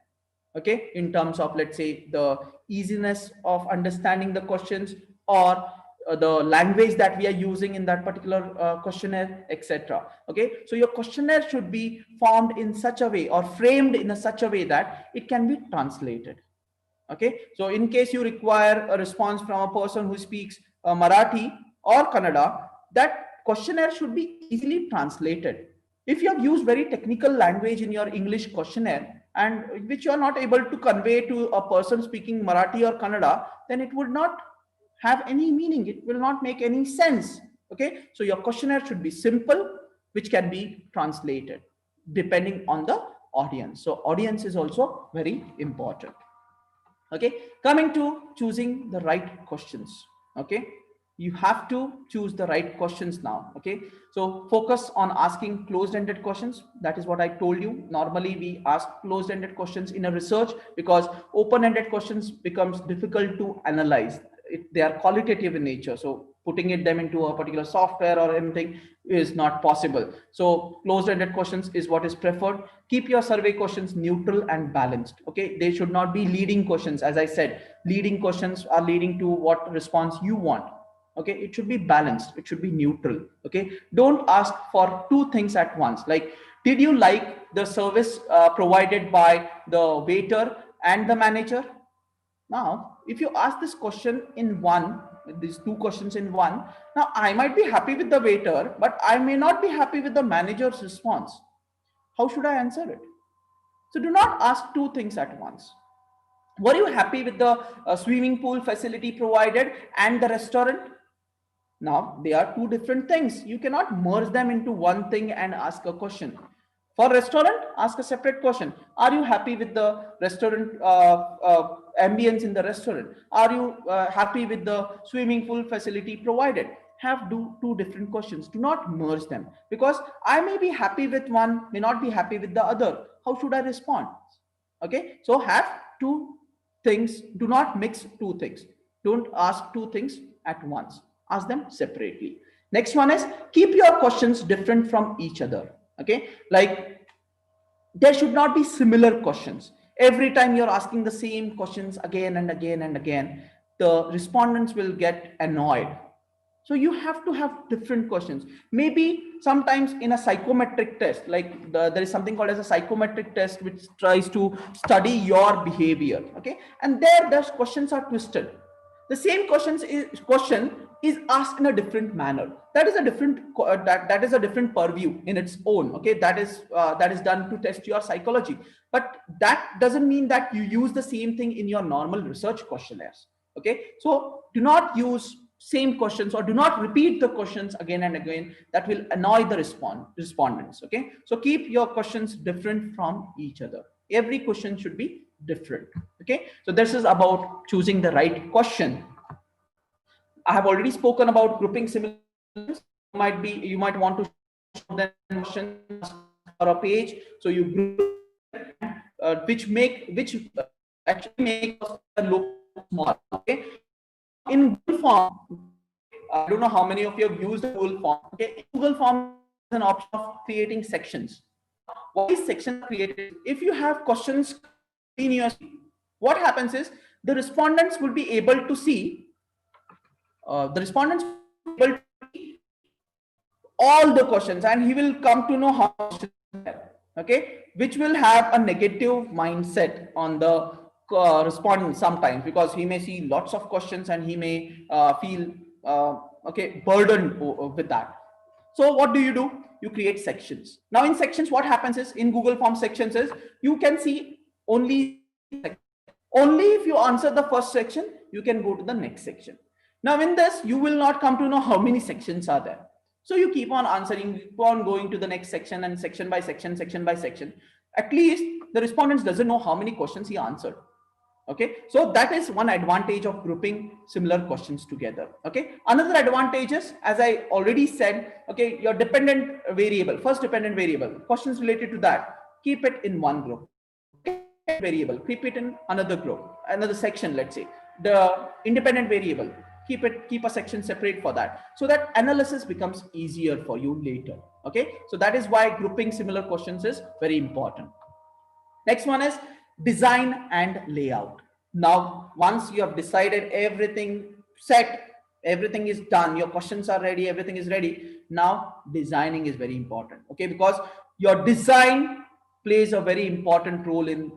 Okay, in terms of, let's say, the easiness of understanding the questions, or the language that we are using in that particular questionnaire, etc. Okay, so your questionnaire should be formed in such a way or framed in such a way that it can be translated. Okay, so in case you require a response from a person who speaks Marathi or Kannada, that questionnaire should be easily translated. If you have used very technical language in your English questionnaire and which you are not able to convey to a person speaking Marathi or Kannada, then it would not have any meaning. It will not make any sense. Okay, so your questionnaire should be simple, which can be translated depending on the audience. So audience is also very important. Okay, coming to choosing the right questions. Okay, you have to choose the right questions now. Okay, so focus on asking closed-ended questions. That is what I told you. Normally we ask closed-ended questions in a research because open-ended questions becomes difficult to analyze. They are qualitative in nature, so putting them into a particular software or anything is not possible. So closed-ended questions is what is preferred. Keep your survey questions neutral and balanced. Okay, they should not be leading questions. As I said, leading questions are leading to what response you want. Okay, it should be balanced, it should be neutral. Okay, don't ask for two things at once, like did you like the service provided by the waiter and the manager? Now, if you ask this question in one, these two questions in one, now I might be happy with the waiter, but I may not be happy with the manager's response. How should I answer it? So do not ask two things at once. Were you happy with the swimming pool facility provided and the restaurant? Now, they are two different things. You cannot merge them into one thing and ask a question. For restaurant, ask a separate question. Are you happy with the restaurant ambience in the restaurant? Are you happy with the swimming pool facility provided? Have two different questions. Do not merge them, because I may be happy with one, may not be happy with the other. How should I respond? Okay, so have two things, do not mix two things. Don't ask two things at once. Ask them separately. Next one is keep your questions different from each other. Okay, like there should not be similar questions. Every time you're asking the same questions again and again and again, the respondents will get annoyed. So you have to have different questions. Maybe sometimes in a psychometric test, like there is something called as a psychometric test, which tries to study your behavior. Okay, and there those questions are twisted. The same question is asked in a different manner. That is a different that is a different purview in its own. Okay, that is done to test your psychology, but that doesn't mean that you use the same thing in your normal research questionnaires. Okay, so do not use same questions or do not repeat the questions again and again. That will annoy the respondents. Okay, so keep your questions different from each other. Every question should be different. Okay, so this is about choosing the right question. I have already spoken about grouping similar questions. You might want to show them questions or a page, so you group which actually make a look small. Okay, in Google Form, I don't know how many of you have used Google Form. Okay, in Google Form is an option of creating sections. Why is sections created? If you have questions continuously, what happens is the respondents will be able to see all the questions, and he will come to know how questions are there. Okay, which will have a negative mindset on the respondent sometimes, because he may see lots of questions and he may feel okay, burdened with that. So what do? You create sections. Now in sections, what happens is in Google Form sections is you can see only if you answer the first section, you can go to the next section. Now in this, you will not come to know how many sections are there. So you keep on answering, keep on going to the next section, and section by section, section by section. At least the respondent doesn't know how many questions he answered. Okay, so that is one advantage of grouping similar questions together. Okay, another advantage is, as I already said, okay, your dependent variable, first dependent variable, questions related to that, keep it in one group. Variable, keep it in another group, another section. Let's say the independent variable, keep a section separate for that, so that analysis becomes easier for you later. Okay, so that is why grouping similar questions is very important. Next one is design and layout. Now, once you have decided everything set, everything is done, your questions are ready, everything is ready. Now, designing is very important. Okay, because your design plays a very important role in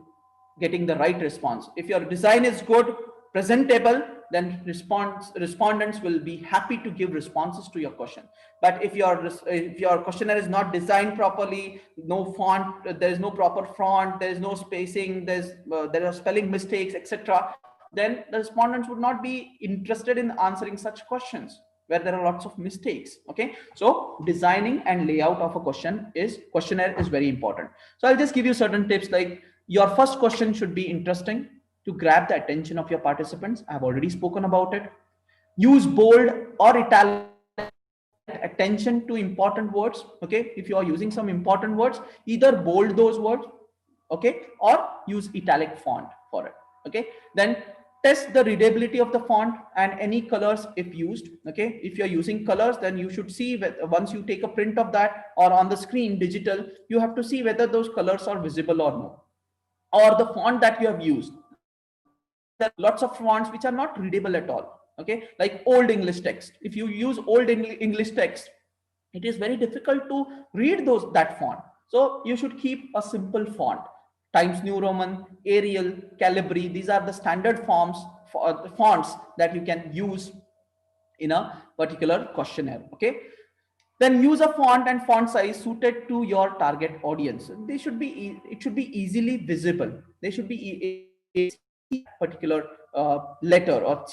getting the right response. If your design is good, presentable, then respondents will be happy to give responses to your question. But if your questionnaire is not designed properly, no font, there is no proper font, there is no spacing, there are spelling mistakes, etc., then the respondents would not be interested in answering such questions where there are lots of mistakes. Okay, so designing and layout of a questionnaire is very important. So I'll just give you certain tips, like your first question should be interesting to grab the attention of your participants. I've already spoken about it. Use bold or italic attention to important words. Okay, if you are using some important words, either bold those words, okay, or use italic font for it. Okay, then test the readability of the font and any colors if used. Okay, if you're using colors, then you should see once you take a print of that or on the screen digital, you have to see whether those colors are visible or no, or the font that you have used. There are lots of fonts which are not readable at all. Okay, like old English text. If you use old English text, it is very difficult to read that font. So you should keep a simple font. Times New Roman, Arial, Calibri, these are the standard fonts that you can use in a particular questionnaire. Okay, then use a font and font size suited to your target audience. It should be easily visible. They should be particular letter or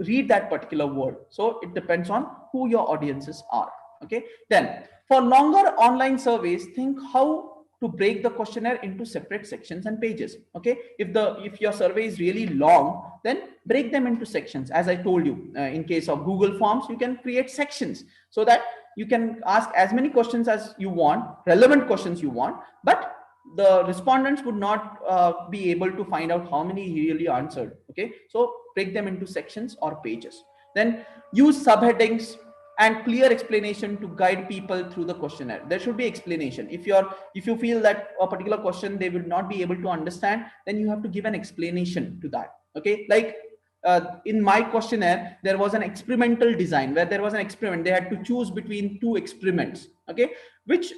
read that particular word. So it depends on who your audiences are. Okay, then for longer online surveys, think how to break the questionnaire into separate sections and pages. Okay, if your survey is really long, then break them into sections. As I told you, in case of Google Forms, you can create sections so that you can ask as many questions as you want, relevant questions you want, but the respondents would not be able to find out how many he really answered. Okay, so break them into sections or pages. Then use subheadings and clear explanation to guide people through the questionnaire. There should be explanation. If you feel that a particular question they will not be able to understand, then you have to give an explanation to that. Okay, like in my questionnaire there was an experimental design where there was an experiment. They had to choose between two experiments, okay, which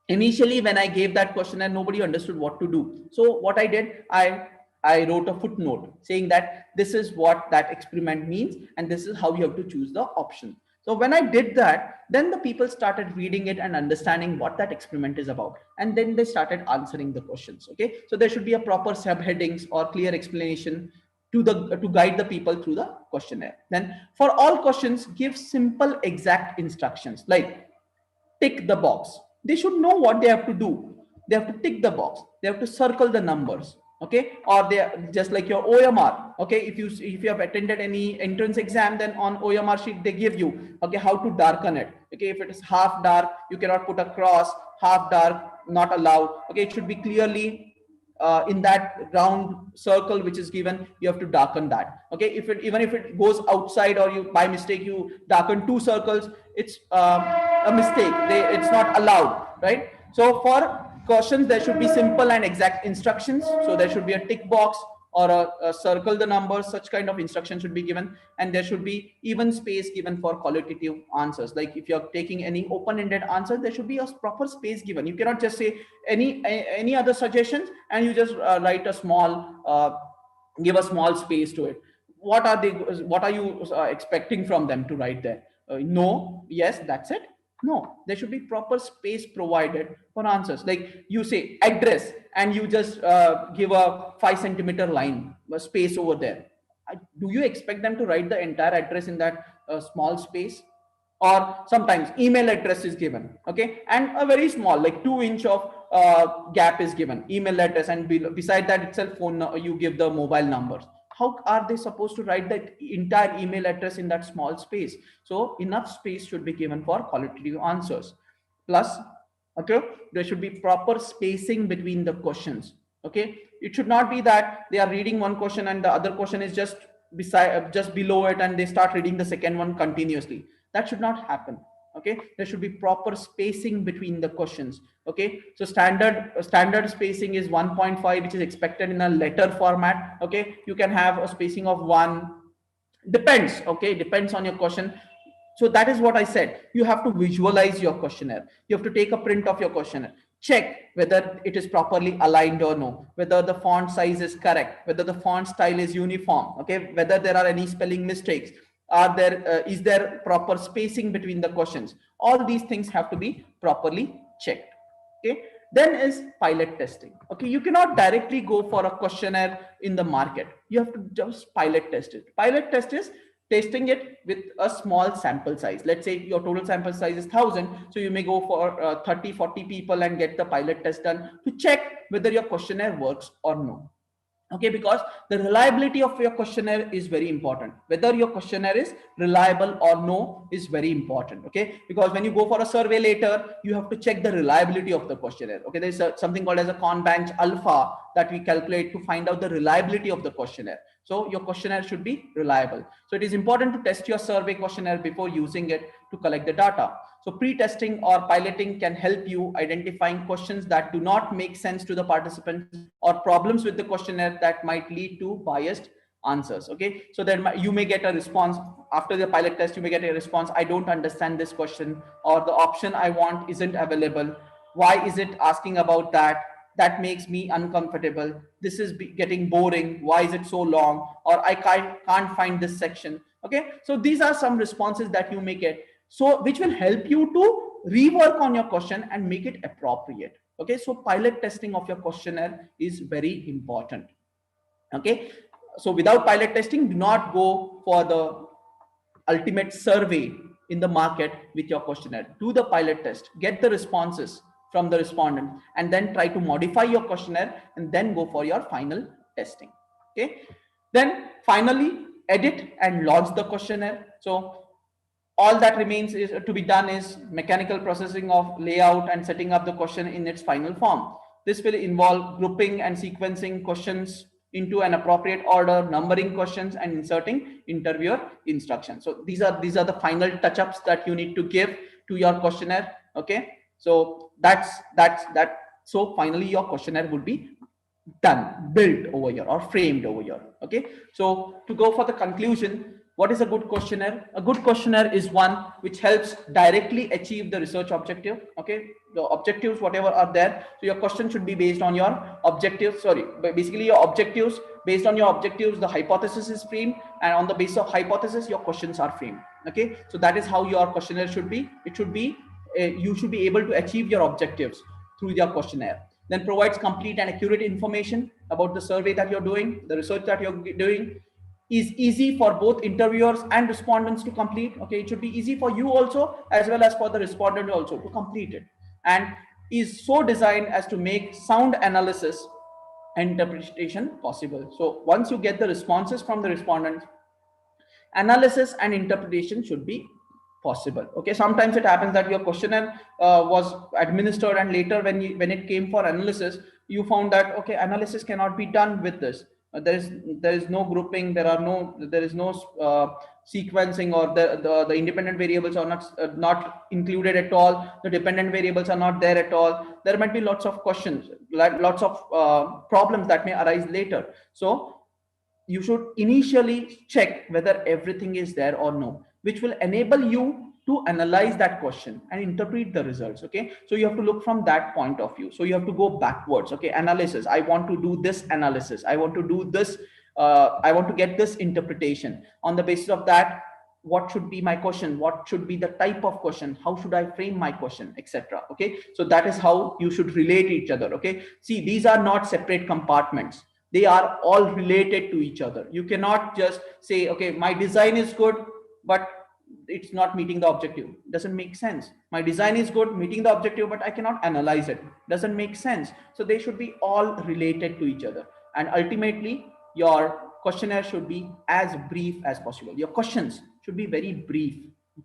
initially when I gave that questionnaire nobody understood what to do. So what I did, I wrote a footnote saying that this is what that experiment means and this is how you have to choose the option. So when I did that, then the people started reading it and understanding what that experiment is about, and then they started answering the questions. Okay, so there should be a proper subheadings or clear explanation to guide the people through the questionnaire. Then for all questions, give simple exact instructions like tick the box. They should know what they have to do. They have to tick the box. They have to circle the numbers. Okay, or they are just like your OMR. Okay, if you have attended any entrance exam, then on OMR sheet they give you, okay, how to darken it. Okay, if it is half dark, you cannot put a cross. Half dark, not allowed. Okay, it should be clearly in that round circle which is given, you have to darken that. Okay, if it, even if it goes outside or you by mistake you darken two circles, it's a mistake. It's not allowed, right? So for questions there should be simple and exact instructions. So there should be a tick box or a circle the numbers, such kind of instruction should be given, and there should be even space given for qualitative answers. Like if you're taking any open-ended answer, there should be a proper space given. You cannot just say any other suggestions and you just write a small give a small space to it. What are you expecting from them to write there? No, yes, that's it. No, there should be proper space provided for answers. Like you say address and you just give a 5 centimeter line space over there. Do you expect them to write the entire address in that small space? Or sometimes email address is given, okay, and a very small like 2 inch of gap is given, email address, and beside that itself phone you give the mobile numbers. How are they supposed to write that entire email address in that small space? So enough space should be given for qualitative answers. Plus, okay, there should be proper spacing between the questions. Okay, it should not be that they are reading one question and the other question is just beside just below it and they start reading the second one continuously. That should not happen. Okay, there should be proper spacing between the questions. Okay, so standard spacing is 1.5, which is expected in a letter format. Okay, you can have a spacing of 1, depends. Okay, depends on your question. So that is what I said. You have to visualize your questionnaire. You have to take a print of your questionnaire. Check whether it is properly aligned or no, whether the font size is correct, whether the font style is uniform, okay, whether there are any spelling mistakes, is there proper spacing between the questions. All these things have to be properly checked. Okay, then is pilot testing. Okay, you cannot directly go for a questionnaire in the market. You have to just pilot test it. Pilot test is testing it with a small sample size. Let's say your total sample size is 1,000, so you may go for 30-40 people and get the pilot test done to check whether your questionnaire works or no. Okay, because the reliability of your questionnaire is very important. Whether your questionnaire is reliable or no is very important. Okay, because when you go for a survey later, you have to check the reliability of the questionnaire. Okay, there's something called as a Conbanch alpha that we calculate to find out the reliability of the questionnaire. So your questionnaire should be reliable. So it is important to test your survey questionnaire before using it to collect the data. So pre-testing or piloting can help you identifying questions that do not make sense to the participants or problems with the questionnaire that might lead to biased answers. Okay, so then you may get a response after the pilot test. You may get a response, I don't understand this question, or the option I want isn't available. Why is it asking about that? That makes me uncomfortable. This is getting boring. Why is it so long? Or I can't find this section. Okay, so these are some responses that you may get, so which will help you to rework on your question and make it appropriate. Okay, so pilot testing of your questionnaire is very important. Okay, so without pilot testing, do not go for the ultimate survey in the market with your questionnaire. Do the pilot test, get the responses from the respondent, and then try to modify your questionnaire and then go for your final testing. Okay, then finally edit and launch the questionnaire. So all that remains is to be done is mechanical processing of layout and setting up the question in its final form. This will involve grouping and sequencing questions into an appropriate order, numbering questions, and inserting interviewer instructions. So these are the final touch-ups that you need to give to your questionnaire. Okay, so that's that. So finally, your questionnaire would be done, built over here or framed over here. Okay, so to go for the conclusion, what is a good questionnaire? A good questionnaire is one which helps directly achieve the research objective. Okay, the objectives whatever are there, so your question should be based on your objectives, sorry, basically your objectives. Based on your objectives, the hypothesis is framed, and on the basis of hypothesis your questions are framed. Okay, so that is how your questionnaire should be. It should be you should be able to achieve your objectives through your questionnaire. Then provides complete and accurate information about the survey that you're doing, the research that you're doing. Is easy for both interviewers and respondents to complete. Okay, it should be easy for you also as well as for the respondent also to complete it, and is so designed as to make sound analysis and interpretation possible. So once you get the responses from the respondents, analysis and interpretation should be possible. Okay, sometimes it happens that your questionnaire was administered, and later when it came for analysis, you found that okay, analysis cannot be done with this. There is no grouping, there is no sequencing, or the independent variables are not included at all, the dependent variables are not there at all. There might be lots of questions, like lots of problems that may arise later. So you should initially check whether everything is there or no, which will enable you to analyze that question and interpret the results. Okay, so you have to look from that point of view. So you have to go backwards. Okay, analysis, I want to do this analysis, I want to do this, I want to get this interpretation. On the basis of that, what should be my question, what should be the type of question, how should I frame my question, etc. Okay, so that is how you should relate each other. Okay, see, these are not separate compartments, they are all related to each other. You cannot just say okay, my design is good but it's not meeting the objective. Doesn't make sense. My design is good, meeting the objective, but I cannot analyze it. Doesn't make sense. So they should be all related to each other, and ultimately your questionnaire should be as brief as possible. Your questions should be very brief.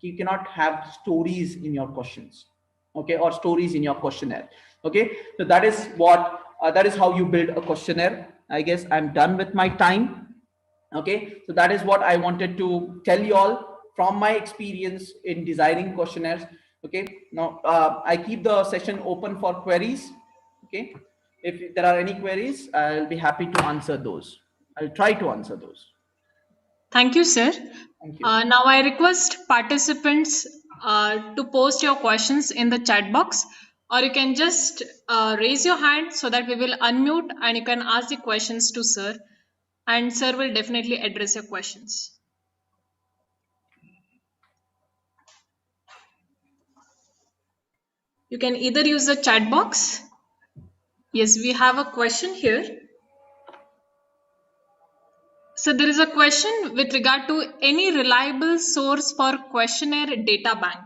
You cannot have stories in your questions, okay, or stories in your questionnaire. Okay, so that is what that is how you build a questionnaire. I guess I'm done with my time. Okay, so that is what I wanted to tell you all from my experience in designing questionnaires. Okay, now I keep the session open for queries. Okay, if there are any queries, I'll be happy to answer those. I'll try to answer those. Thank you, sir. Thank you. Now I request participants to post your questions in the chat box, or you can just raise your hand so that we will unmute and you can ask the questions to sir, and sir will definitely address your questions. You can either use the chat box. Yes, we have a question here. So there is a question with regard to any reliable source for questionnaire data bank.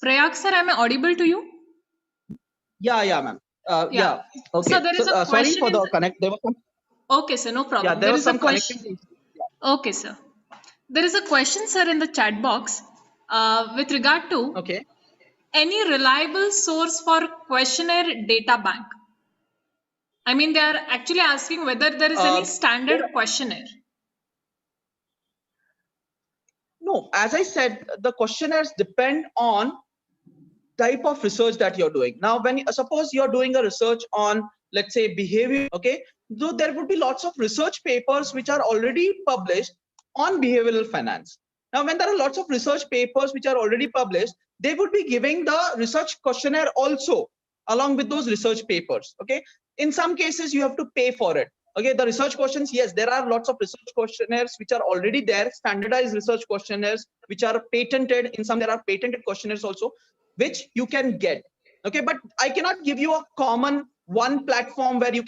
Prayag sir, am I audible to you? Yeah, ma'am. Yeah. Okay. So there is a sorry question for the connect. There was some. Okay, sir, no problem. Yeah, there was some connectivity. Okay, sir. There is a question, sir, in the chat box with regard to Okay. any reliable source for questionnaire data bank. I mean, they are actually asking whether there is any standard questionnaire. No, No, as I said, the questionnaires depend on type of research that you're doing. Now, when suppose you're doing a research on, let's say, behavior, okay, so there would be lots of research papers which are already published on behavioral finance. Now, when there are lots of research papers which are already published, they would be giving the research questionnaire also along with those research papers. Okay, in some cases you have to pay for it. Okay, the research questions, yes, there are lots of research questionnaires which are already there, standardized research questionnaires which are patented. In some there are patented questionnaires also, which you can get. Okay, but I cannot give you a common one platform where you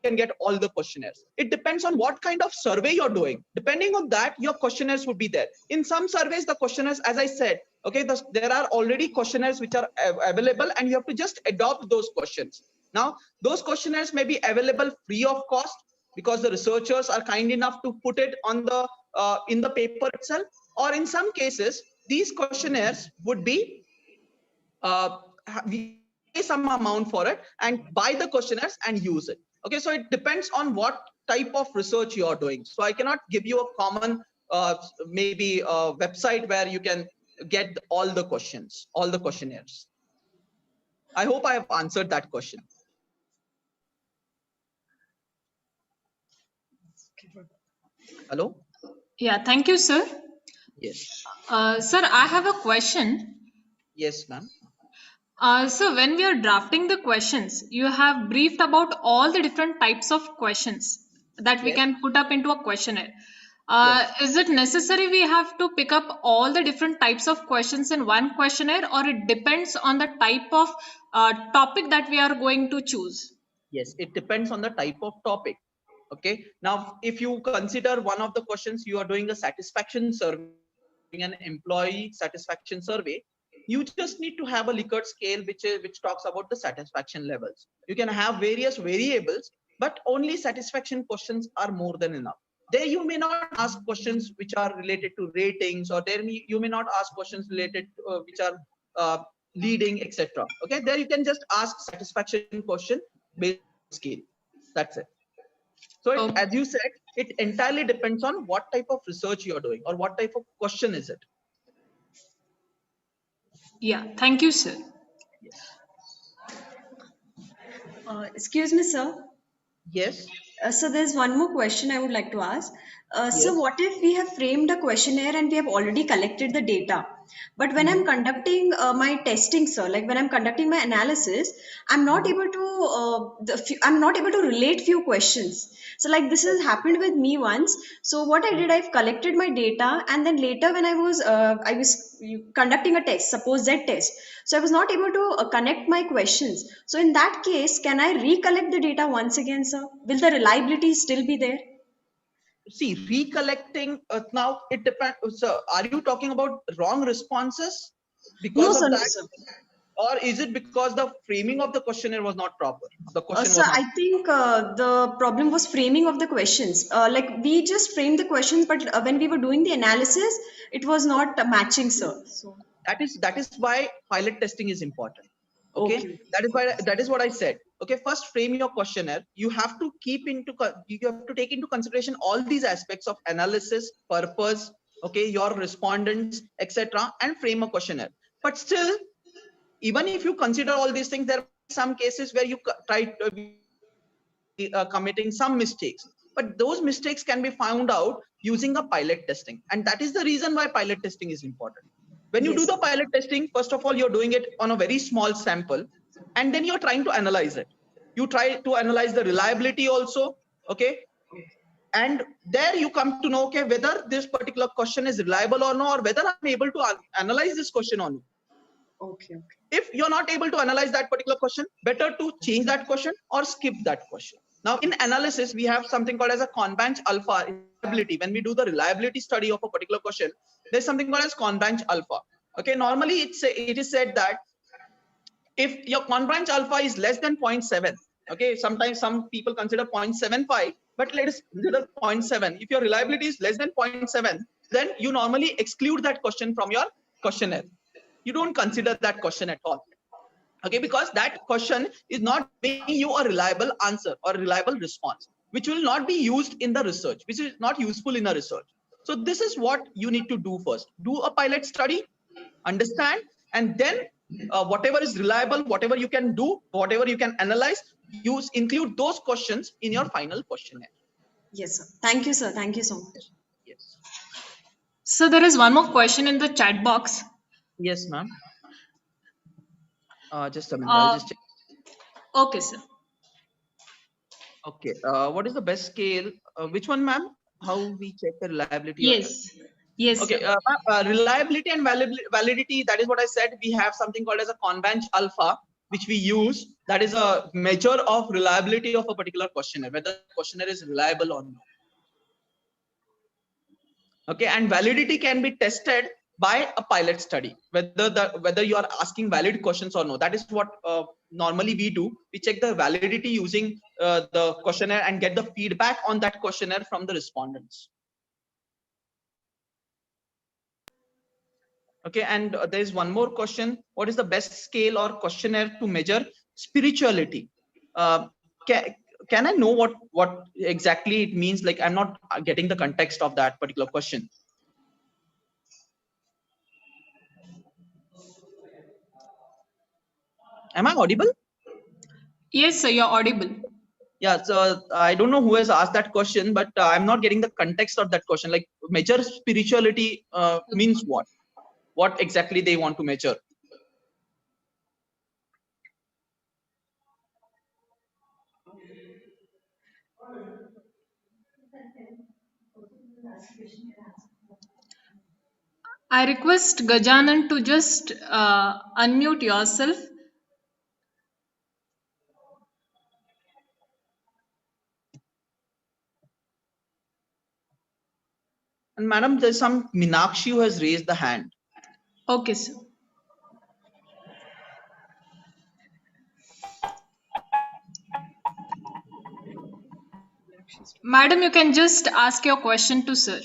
can get all the questionnaires. It depends on what kind of survey you're doing. Depending on that, your questionnaires would be there. In some surveys, the questionnaires, as I said, okay, there are already questionnaires which are available, and you have to just adopt those questions. Now, those questionnaires may be available free of cost because the researchers are kind enough to put it on the in the paper itself, or in some cases, these questionnaires would be we pay some amount for it and buy the questionnaires and use it. Okay, so it depends on what type of research you are doing. So I cannot give you a common maybe a website where you can get all the questions, all the questionnaires. I hope I have answered that question. Hello? Yeah, thank you, sir. Yes. Sir, I have a question. Yes, ma'am. So when we are drafting the questions, you have briefed about all the different types of questions that we Yes. can put up into a questionnaire. Yes. Is it necessary we have to pick up all the different types of questions in one questionnaire, or it depends on the type of topic that we are going to choose? Yes, it depends on the type of topic. Okay, now if you consider one of the questions, you are doing a satisfaction survey, you're doing an employee satisfaction survey, you just need to have a Likert scale which talks about the satisfaction levels. You can have various variables, but only satisfaction questions are more than enough. There you may not ask questions which are related to ratings, or you may not ask questions related to, which are uh, leading, etc. Okay, there you can just ask satisfaction question based on the scale. That's it. So it, Okay. as you said, it entirely depends on what type of research you're doing or what type of question is it. Yeah, thank you, sir. Yes. Excuse me, sir. Yes. So there's one more question I would like to ask. So Yes. what if we have framed a questionnaire and we have already collected the data, but when I'm Mhm. conducting my testing, sir, like when I'm conducting my analysis, I'm not Mhm. able to I'm not able to relate few questions. So like this has happened with me once. So what I did, I've collected my data, and then later when I was conducting a test, suppose Z test. So I was not able to connect my questions. So in that case, can I recollect the data once again, sir? Will the reliability still be there? See, recollecting now it depends. So, are you talking about wrong responses No, because sir, of no, that, sir. or is it because the framing of the questionnaire was not proper? The question Sir, was not. I think the problem was framing of the questions. Like we just framed the questions, but when we were doing the analysis, it was not matching, sir. So, That is why pilot testing is important. Okay, okay. that is what I said. Okay, first frame your questionnaire. You have to you have to take into consideration all these aspects of analysis, purpose, okay, your respondents, etc., and frame a questionnaire. But still, even if you consider all these things, there might be some cases where you might be committing some mistakes, but those mistakes can be found out using a pilot testing, and that is the reason why pilot testing is important. When you do Yes. the pilot testing, first of all, you're doing it on a very small sample, and then you're trying to analyze it. You try to analyze the reliability also. Okay, and there you come to know, okay, whether this particular question is reliable or not, or whether I'm able to analyze this question or not. Okay. Okay. If you're not able to analyze that particular question, better to change that question or skip that question. Now in analysis, we have something called as a conbench alpha reliability. When we do the reliability study of a particular question, there's something called as conbench alpha. Okay, normally it is said that if your conbench alpha is less than 0.7, okay, sometimes some people consider 0.75, but let us consider 0.7. If your reliability is less than 0.7, then you normally exclude that question from your questionnaire. You don't consider that question at all. Okay, because that question is not giving you a reliable answer or a reliable response, which will not be used in the research, which is not useful in a research. So this is what you need to do first. Do a pilot study, understand, and then whatever is reliable, whatever you can do, whatever you can analyze, include those questions in your final questionnaire. Yes, sir. Thank you, sir. Thank you so much. Yes. So there is one more question in the chat box. Yes, ma'am. Just a minute. I'll Uh, just check. okay, sir. Okay. What is the best scale? Which one, ma'am? How we check the reliability? Yes. Yes, Okay. sir. Reliability and validity. That is what I said. We have something called as a convention alpha, which we use. That is a measure of reliability of a particular questionnaire, whether the questionnaire is reliable or not. Okay, and validity can be tested by a pilot study, whether you are asking valid questions or no. That is what normally we do. We check the validity using the questionnaire and get the feedback on that questionnaire from the respondents. Okay, and there is one more question. What is the best scale or questionnaire to measure spirituality? uh, can, can I know what exactly it means? Like, I'm not getting the context of that particular question. Am I audible? Yes, sir, you're audible. Yeah, so I don't know who has asked that question, but I'm not getting the context of that question. Like, measure spirituality means what? What exactly they want to measure? I request Gajanan to just unmute yourself. And madam, there's some Minakshi who has raised the hand. Okay, sir. Madam, you can just ask your question to sir.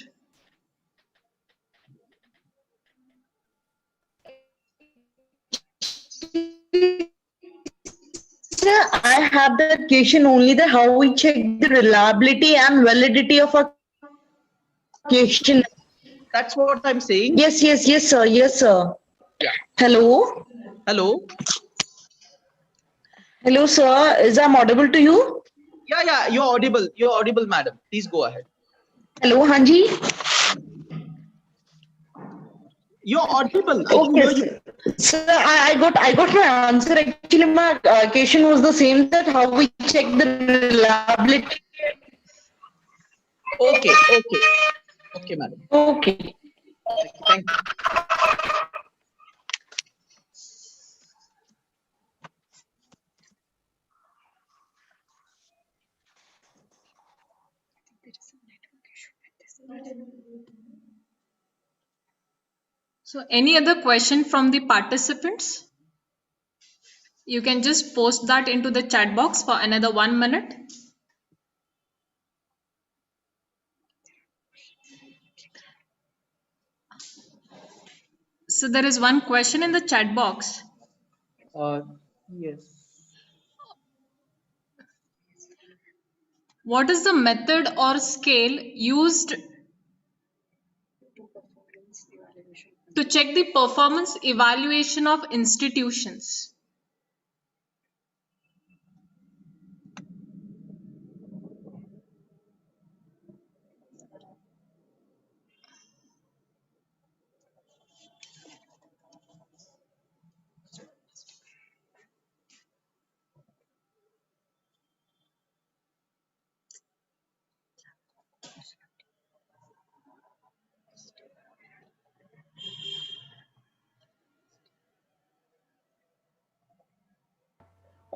I have that question only, that how we check the reliability and validity of a question. That's what I'm saying. Yes, sir. Yes, sir. Hello. Hello. Hello, sir. Is I'm audible to you? Yeah, you're audible. You're audible, madam. Please go ahead. Hello, Hanji. You're audible. I can Okay, hear you. sir. Sir, I got my answer. Actually, my question was the same, that how we check the reliability. Okay, madam. Okay. Thank you. So any other question from the participants? You can just post that into the chat box for another 1 minute. So there is one question in the chat box. Yes. What is the method or scale used to check the performance evaluation of institutions?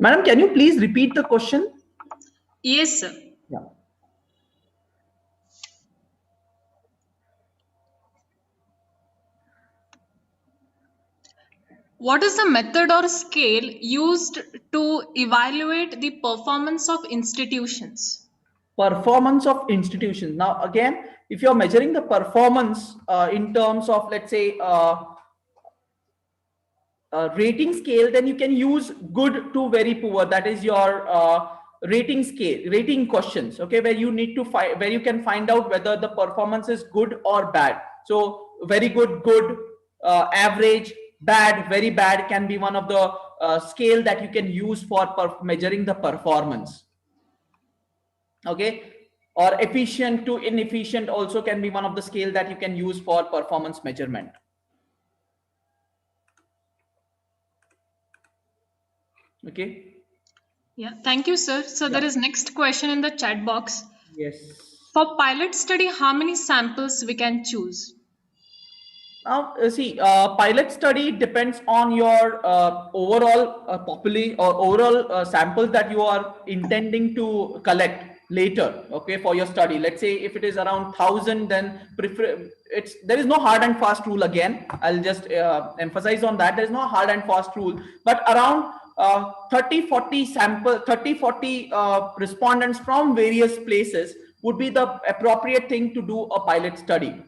Madam, can you please repeat the question? Yes, sir. Yeah. What is the method or scale used to evaluate the performance of institutions? Performance of institutions. Now, again, if you're measuring the performance in terms of, let's say, rating scale, then you can use good to very poor. That is your rating questions, okay, where you need to find, where you can find out whether the performance is good or bad. So very good, good, average, bad, very bad can be one of the scale that you can use for measuring the performance. Okay, or efficient to inefficient also can be one of the scale that you can use for performance measurement. Okay. Yeah, thank you, sir. So Yeah. there is next question in the chat box. Yes. For pilot study, how many samples we can choose? Now, see, pilot study depends on your overall or overall samples that you are intending to collect later. Okay, for your study. Let's say if it is around 1,000, then there is no hard and fast rule. Again, I'll just emphasize on that. There is no hard and fast rule, but around 30 40 respondents from various places would be the appropriate thing to do a pilot study.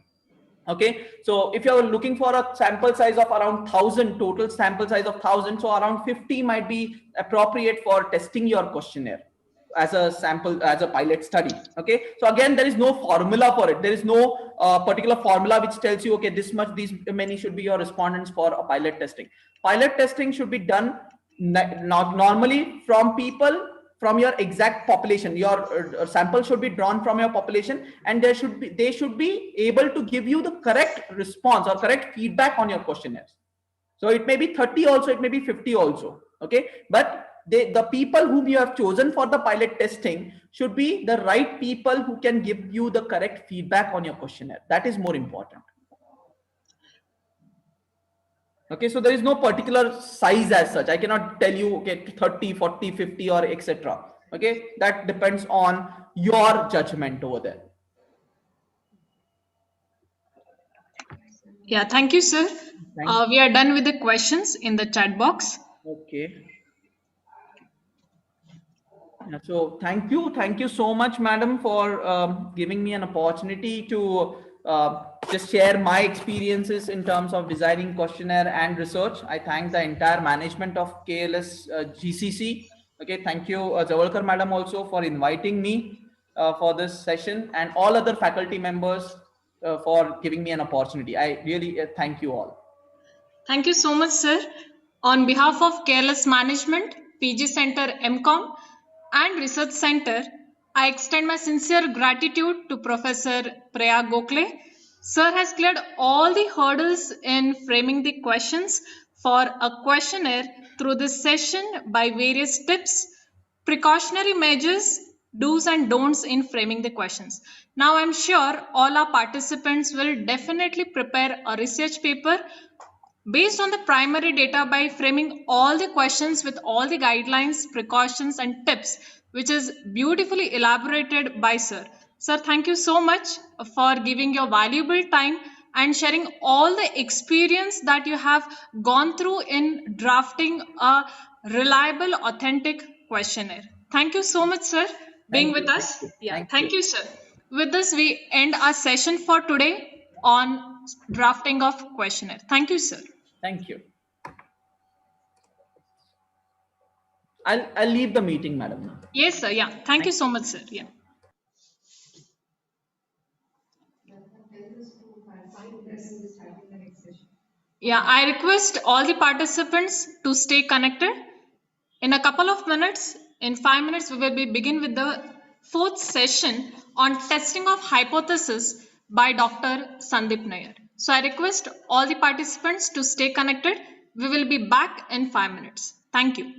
Okay, so if you're looking for a sample size of around 1,000, total sample size of 1,000, so around 50 might be appropriate for testing your questionnaire as a sample, as a pilot study. Okay, so again, there is no formula for it. There is no particular formula which tells you, okay, this much, these many should be your respondents for a pilot testing. Pilot testing should be done not normally from people, from your exact population. Your sample should be drawn from your population, and they should be able to give you the correct response or correct feedback on your questionnaires. So it may be 30 also, it may be 50 also. Okay, but the people whom you have chosen for the pilot testing should be the right people who can give you the correct feedback on your questionnaire. That is more important. Okay, so there is no particular size as such. I cannot tell you, okay, 30, 40, 50 or etc. Okay, that depends on your judgment over there. Yeah, thank you, sir. Thank We are done with the questions in the chat box. Okay. Yeah, so thank you so much, madam, for giving me an opportunity to just share my experiences in terms of designing questionnaire and research. I thank the entire management of KLS GCC. Okay, thank you, Zawalkar madam, also for inviting me for this session, and all other faculty members for giving me an opportunity. I really thank you all. Thank you so much, sir. On behalf of Careless Management, PG Center MCOM, and Research Center, I extend my sincere gratitude to Professor Preya Gokhale. Sir has cleared all the hurdles in framing the questions for a questionnaire through this session by various tips, precautionary measures, do's and don'ts in framing the questions. Now I'm sure all our participants will definitely prepare a research paper based on the primary data by framing all the questions with all the guidelines, precautions, and tips, which is beautifully elaborated by Sir. Sir, thank you so much for giving your valuable time and sharing all the experience that you have gone through in drafting a reliable, authentic questionnaire. Thank you so much, sir, being Thank with you. us. Thank you. Yeah, Thank thank you. you, sir. With this, we end our session for today on drafting of questionnaire. Thank you, sir. Thank you. I'll leave the meeting, madam. Yes, sir. Yeah. Thank you Thank so much, sir. Yeah. Yeah, I request all the participants to stay connected. In a couple of minutes, in 5 minutes, we will be begin with the fourth session on testing of hypothesis by Dr. Sandeep Nair. So I request all the participants to stay connected. We will be back in 5 minutes. Thank you.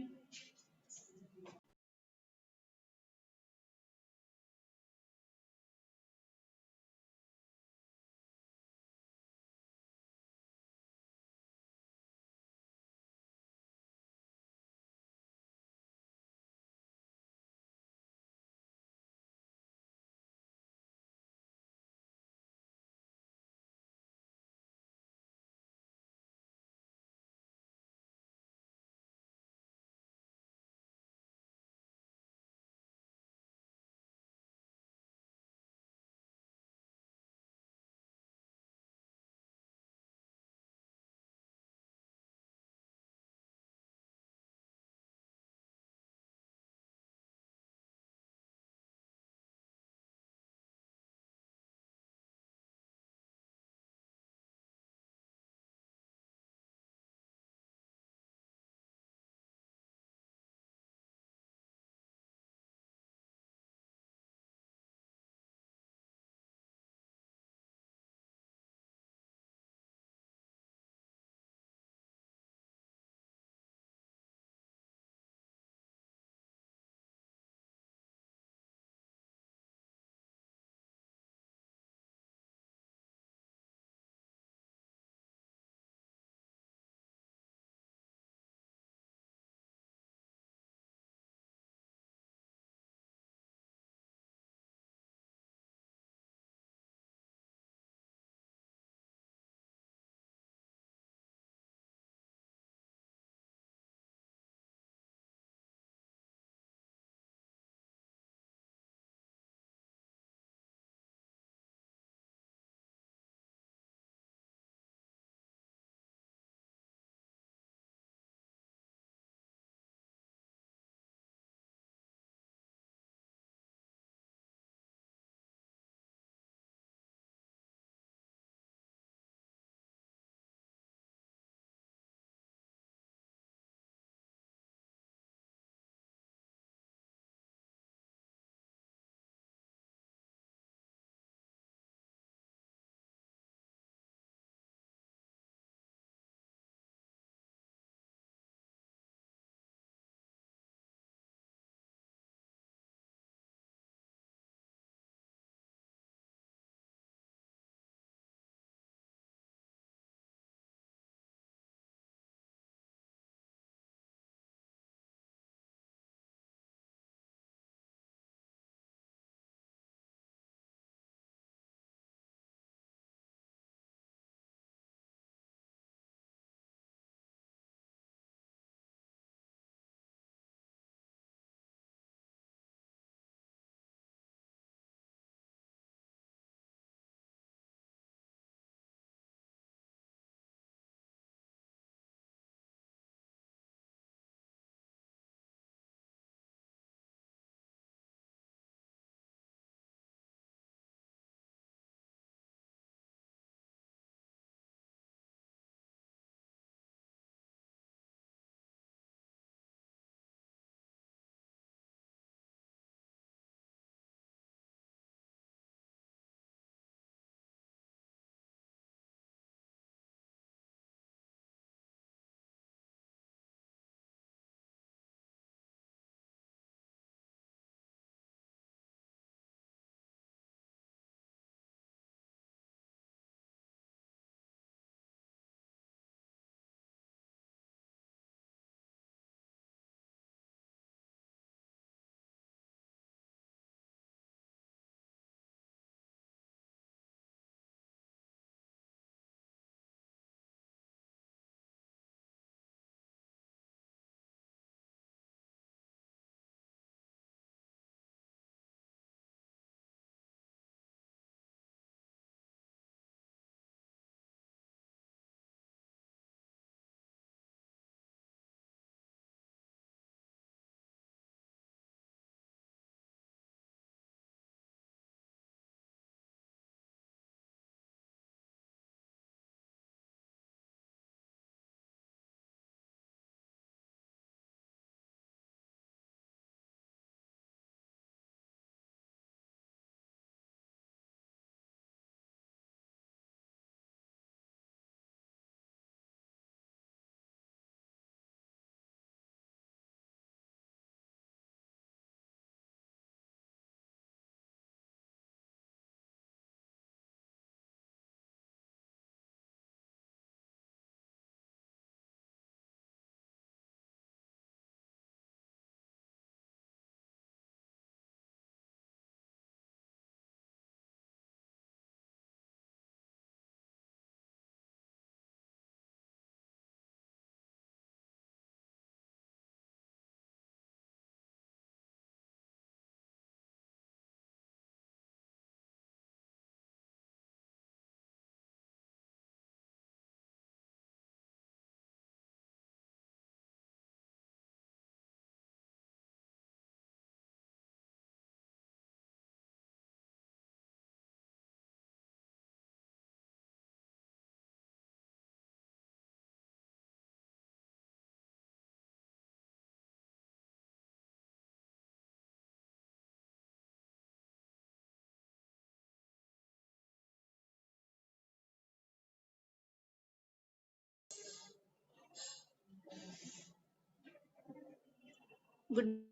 Good.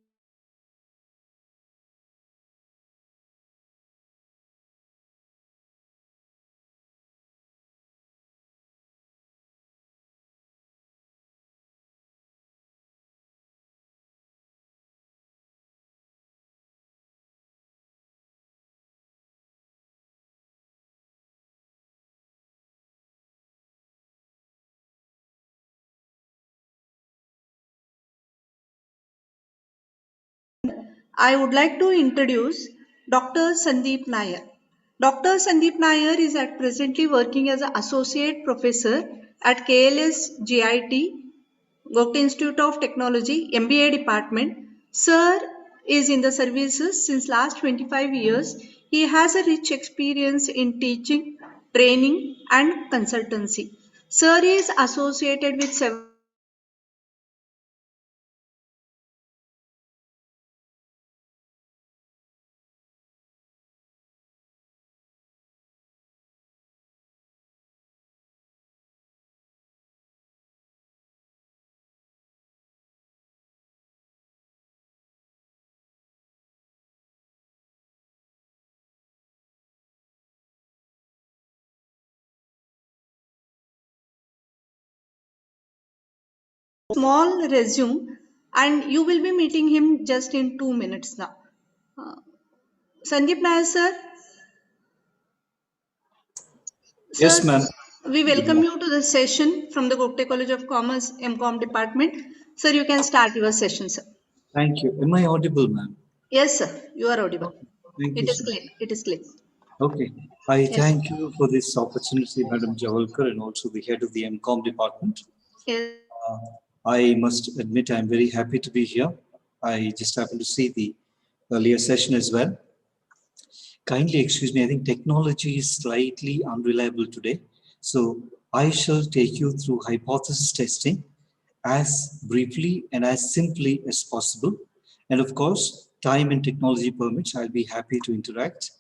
I would like to introduce Dr. Sandeep Nair. Dr. Sandeep Nair is at presently working as an associate professor at KLS GIT, Gokta Institute of Technology, MBA department. Sir is in the services since last 25 years. He has a rich experience in teaching, training and consultancy. Sir is associated with several small resume and you will be meeting him just in 2 minutes now. Uh, Sandeep Nair sir, Yes, sir, ma'am. we Good welcome morning. you to the session from the Gokta College of Commerce MCOM department. Sir, you can start your session, sir. Thank you. Am I audible, ma'am? Yes, sir, you are audible. Okay. Thank It you, is sir. clear. It is clear. Okay. I Yes, thank you for this opportunity, Madam Javalkar, and also the head of the MCOM department. yes, Uh, I must admit I'm very happy to be here. I just happened to see the earlier session as well. Kindly excuse me, I think technology is slightly unreliable today. So I shall take you through hypothesis testing as briefly and as simply as possible. And of course, time and technology permits, I'll be happy to interact.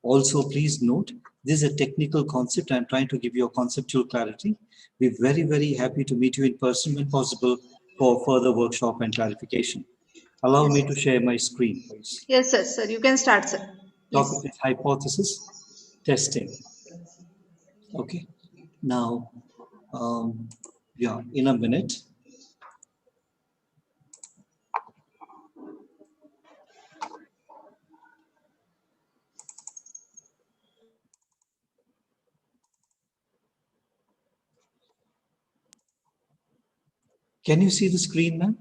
Also, please note, this is a technical concept. I'm trying to give you a conceptual clarity. We're very, very happy to meet you in person when possible for further workshop and clarification. Allow yes, me to share my screen, please. yes, sir. You can start, sir. Topic Please. is hypothesis testing. Okay. Now, yeah, in a minute. Can you see the screen, ma'am?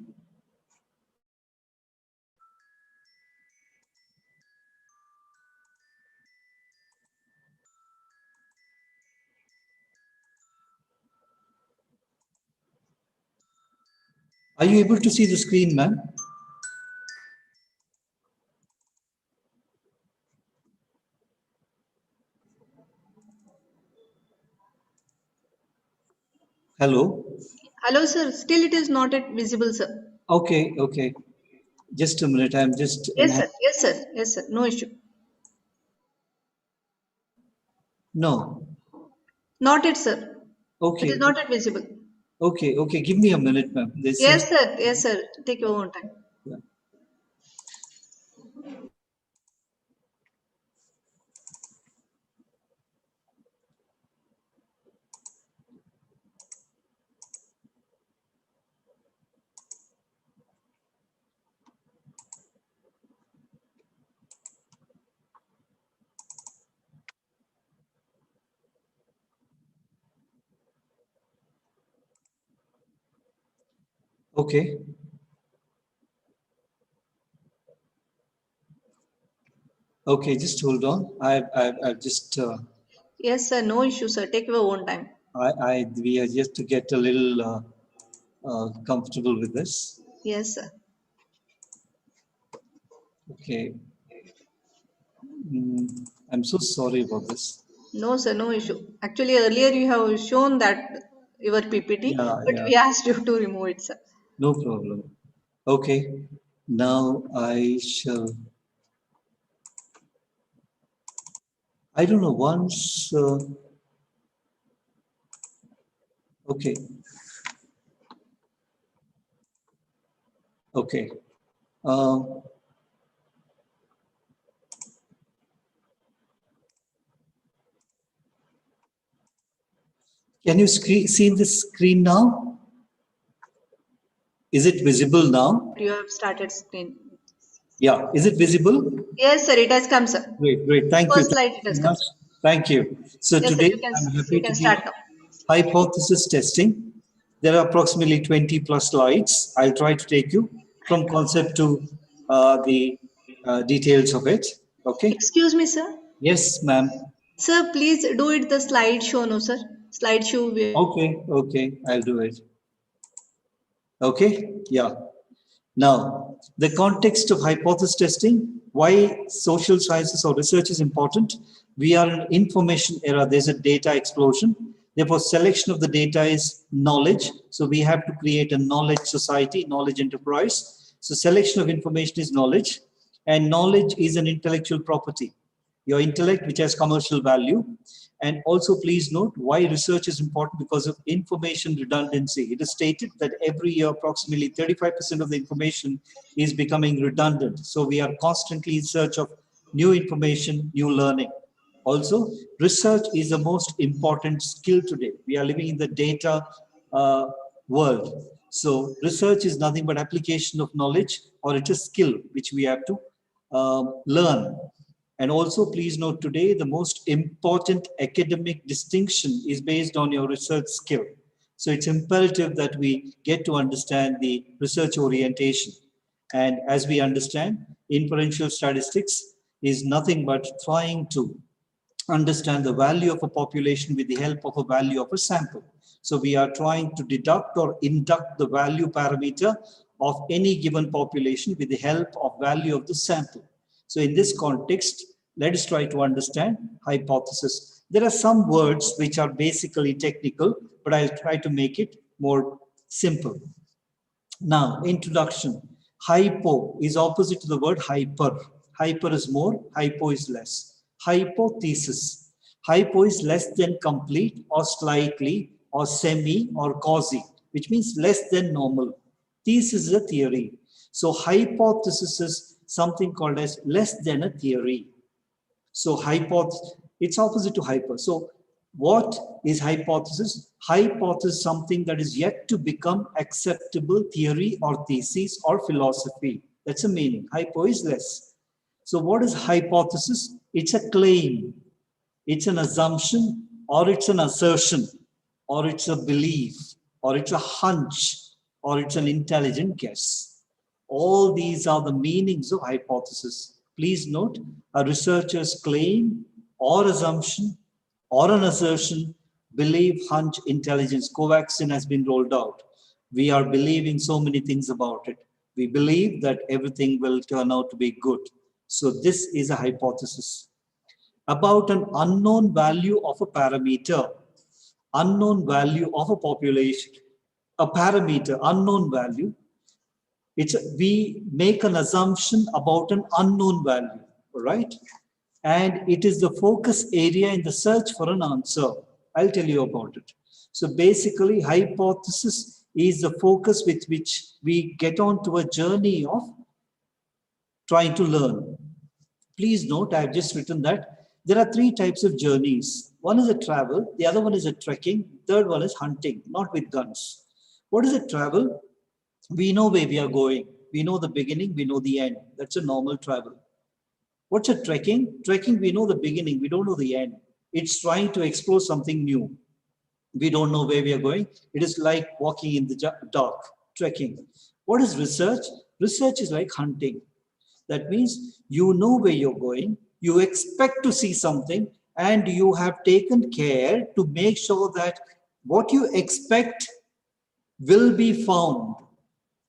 Are you able to see the screen, ma'am? Hello? Hello, sir. Still, it is not yet visible, sir. Okay, okay. Just a minute. I'm just Yes, sir. Yes, sir. Yes, sir. No issue. no. Not it, sir. It is Okay, not yet visible. okay, okay. Give me a minute, ma'am. There seems Yes, sir. Yes, sir. Take your own time. yeah. Okay, okay. Just hold on. I've just Yes, sir. No issue, sir. Take your own time. we are just to get a little comfortable with this. Yes, sir. Okay. I'm so sorry about this. No, sir. No issue. Actually, earlier you have shown that your PPT, Yeah, but yeah. we asked you to remove it, sir. No problem. Okay. Now I shall. I don't know. Once. Okay. Okay. Uh, can you see the screen now? Is it visible now? You have started screen. Yeah, is it visible? Yes, sir. It has come, sir. Great, great. Thank you. First Thank slide, you it has so come, much. sir. Thank you. So Yes, sir. today You I'm you happy to can be start now. hypothesis testing. There are approximately 20 plus slides. I'll try to take you from concept to the details of it. Okay. Excuse me, sir. Yes, ma'am. Sir, please do it the slideshow, no, sir. Slideshow. Okay, okay. I'll do it. Okay. Yeah. Now, the context of hypothesis testing, why social sciences or research is important. We are in an information era, there's a data explosion. Therefore, selection of the data is knowledge. So we have to create a knowledge society, knowledge enterprise. So selection of information is knowledge, and knowledge is an intellectual property. Your intellect, which has commercial value. And also, please note why research is important because of information redundancy. It is stated that every year, approximately 35% of the information is becoming redundant. So we are constantly in search of new information, new learning. Also, research is the most important skill today. We are living in the data uh, world. So research is nothing but application of knowledge, or it's a skill which we have to learn. And also, please note today, the most important academic distinction is based on your research skill. So it's imperative that we get to understand the research orientation. And as we understand, inferential statistics is nothing but trying to understand the value of a population with the help of a value of a sample. So we are trying to deduct or induct the value parameter of any given population with the help of value of the sample. So in this context, let us try to understand hypothesis. There are some words which are basically technical, but I'll try to make it more simple. Now, introduction. Hypo is opposite to the word hyper. Hyper is more, hypo is less. Hypothesis. Hypo is less than complete or slightly or semi or quasi, which means less than normal. Thesis is a theory. So hypothesis is something called as less than a theory. So hypothesis, it's opposite to hyper. So what is hypothesis? Hypothesis something that is yet to become acceptable theory or thesis or philosophy. That's the meaning. Hypo is less. So what is hypothesis? It's a claim, it's an assumption, or it's an assertion, or it's a belief, or it's a hunch, or it's an intelligent guess. All these are the meanings of hypothesis. Please note, a researcher's claim or assumption or an assertion, belief, hunch, intelligence. Covaxin has been rolled out. We are believing so many things about it. We believe that everything will turn out to be good. So this is a hypothesis about an unknown value of a parameter, unknown value of a population, a parameter, unknown value. It's we make an assumption about an unknown value, right? And it is the focus area in the search for an answer. I'll tell you about it. So basically, hypothesis is the focus with which we get on to a journey of trying to learn. Please note, I've just written that there are three types of journeys. One is a travel, the other one is a trekking, third one is hunting, not with guns. What is a travel? We know where we are going. We know the beginning, we know the end. That's a normal travel. What's a trekking? Trekking, we know the beginning, we don't know the end. It's trying to explore something new. We don't know where we are going. It is like walking in the dark, trekking. What is research? Research is like hunting. That means you know where you're going, you expect to see something, and you have taken care to make sure that what you expect will be found.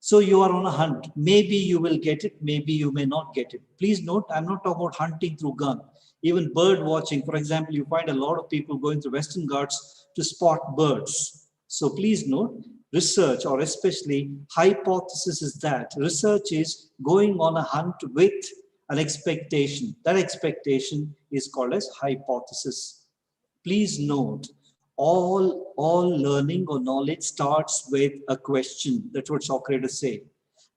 So you are on a hunt. Maybe you will get it, maybe you may not get it. Please note, I'm not talking about hunting through gun. Even bird watching, for example, you find a lot of people going to Western Ghats to spot birds. So please note, research or especially hypothesis is that research is going on a hunt with an expectation. That expectation is called as hypothesis. Please note, all learning or knowledge starts with a question. That's what Socrates said.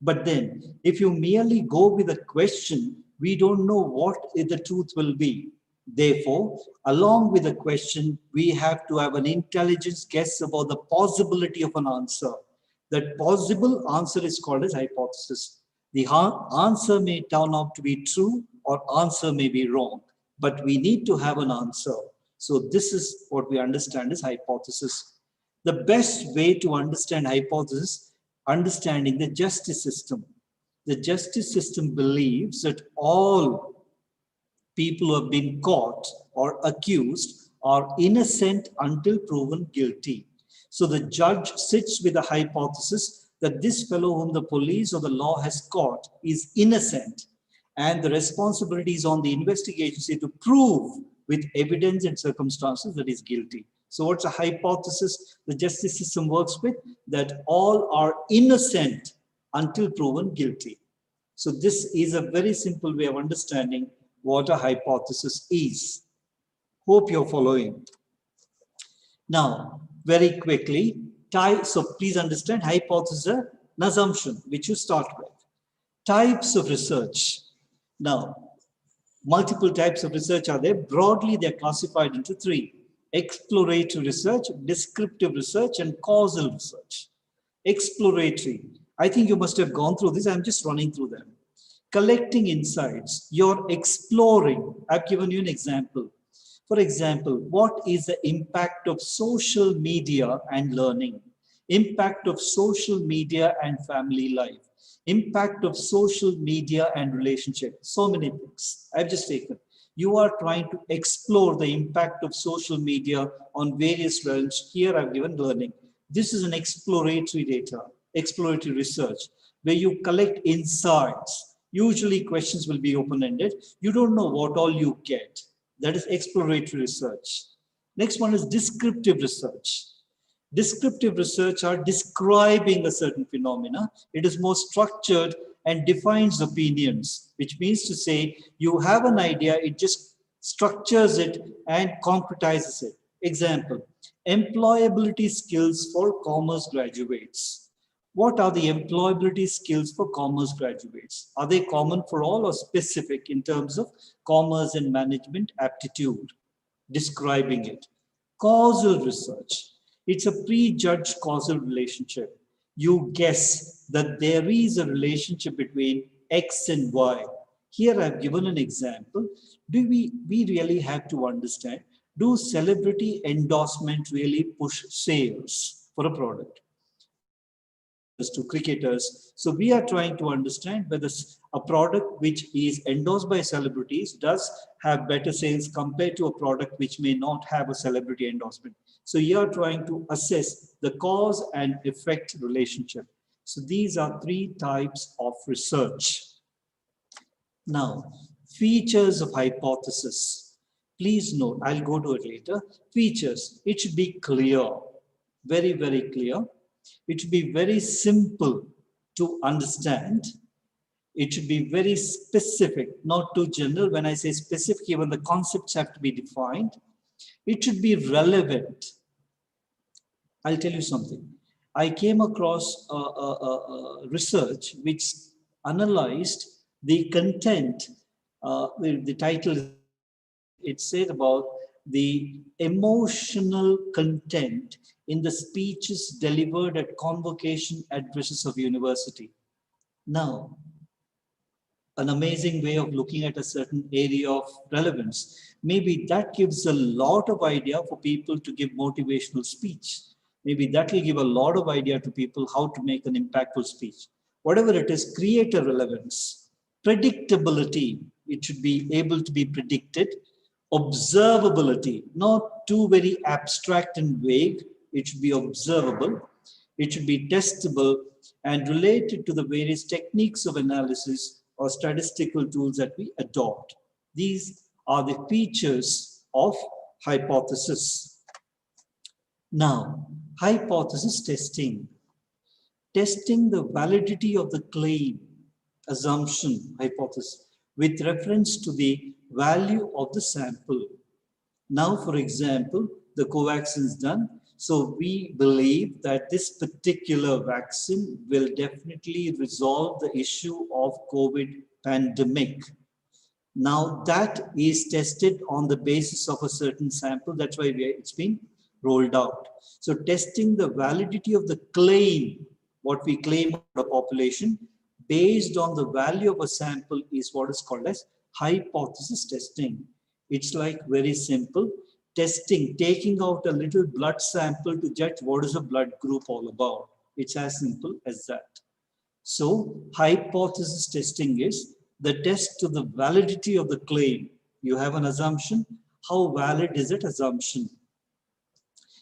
But then, if you merely go with a question, we don't know what the truth will be. Therefore, along with the question, we have to have an intelligence guess about the possibility of an answer. That possible answer is called as hypothesis. The answer may turn out to be true or answer may be wrong, but we need to have an answer. So this is what we understand as hypothesis. The best way to understand hypothesis, understanding the justice system. The justice system believes that all people who have been caught or accused are innocent until proven guilty. So the judge sits with a hypothesis that this fellow whom the police or the law has caught is innocent, and the responsibility is on the investigation agency to prove with evidence and circumstances that is guilty. So what's a hypothesis the justice system works with? That all are innocent until proven guilty. So this is a very simple way of understanding what a hypothesis is. Hope you're following. Now, very quickly, so please understand, hypothesis is an assumption which you start with. Types of research. Now, multiple types of research are there. Broadly, they're classified into three: exploratory research, descriptive research, and causal research. Exploratory, I think you must have gone through this. I'm just running through them. Collecting insights, you're exploring. I've given you an example. For example, what is the impact of social media and learning? Impact of social media and family life? Impact of social media and relationship? So many things I've just taken. You are trying to explore the impact of social media on various realms. Here I've given learning. This is an exploratory data, exploratory research, where you collect insights. Usually questions will be open-ended. You don't know what all you get. That is exploratory research. Next one is descriptive research. Descriptive research are describing a certain phenomena. It is more structured and defines opinions, which means to say you have an idea, it just structures it and concretizes it. Example, employability skills for commerce graduates. What are the employability skills for commerce graduates? Are they common for all or specific in terms of commerce and management aptitude? Describing it. Causal research. It's a prejudged causal relationship. You guess that there is a relationship between X and Y. Here I've given an example. Do we really have to understand, do celebrity endorsement really push sales for a product? To cricketers. So we are trying to understand whether a product which is endorsed by celebrities does have better sales compared to a product which may not have a celebrity endorsement. So you are trying to assess the cause and effect relationship. So these are three types of research. Now, features of hypothesis. Please note, I'll go to it later. Features, it should be clear, very, very clear. It should be very simple to understand. It should be very specific, not too general. When I say specific, even the concepts have to be defined. It should be relevant. I'll tell you something. I came across a research which analyzed the content. The title, it said about the emotional content in the speeches delivered at convocation addresses of university. Now, an amazing way of looking at a certain area of relevance. Maybe that gives a lot of idea for people to give motivational speech. Maybe that will give a lot of idea to people how to make an impactful speech. Whatever it is, create a relevance. Predictability, it should be able to be predicted. Observability, not too very abstract and vague. It should be observable. It should be testable and related to the various techniques of analysis or statistical tools that we adopt. These are the features of hypothesis. Now, hypothesis testing. Testing the validity of the claim, assumption, hypothesis, with reference to the value of the sample. Now, for example, the covaxin is done. So we believe that this particular vaccine will definitely resolve the issue of COVID pandemic. Now that is tested on the basis of a certain sample. That's why it's been rolled out. So testing the validity of the claim, what we claim of the population, based on the value of a sample is what is called as hypothesis testing. It's like very simple testing, taking out a little blood sample to judge what is a blood group all about. It's as simple as that. So hypothesis testing is the test to the validity of the claim. You have an assumption. How valid is that assumption?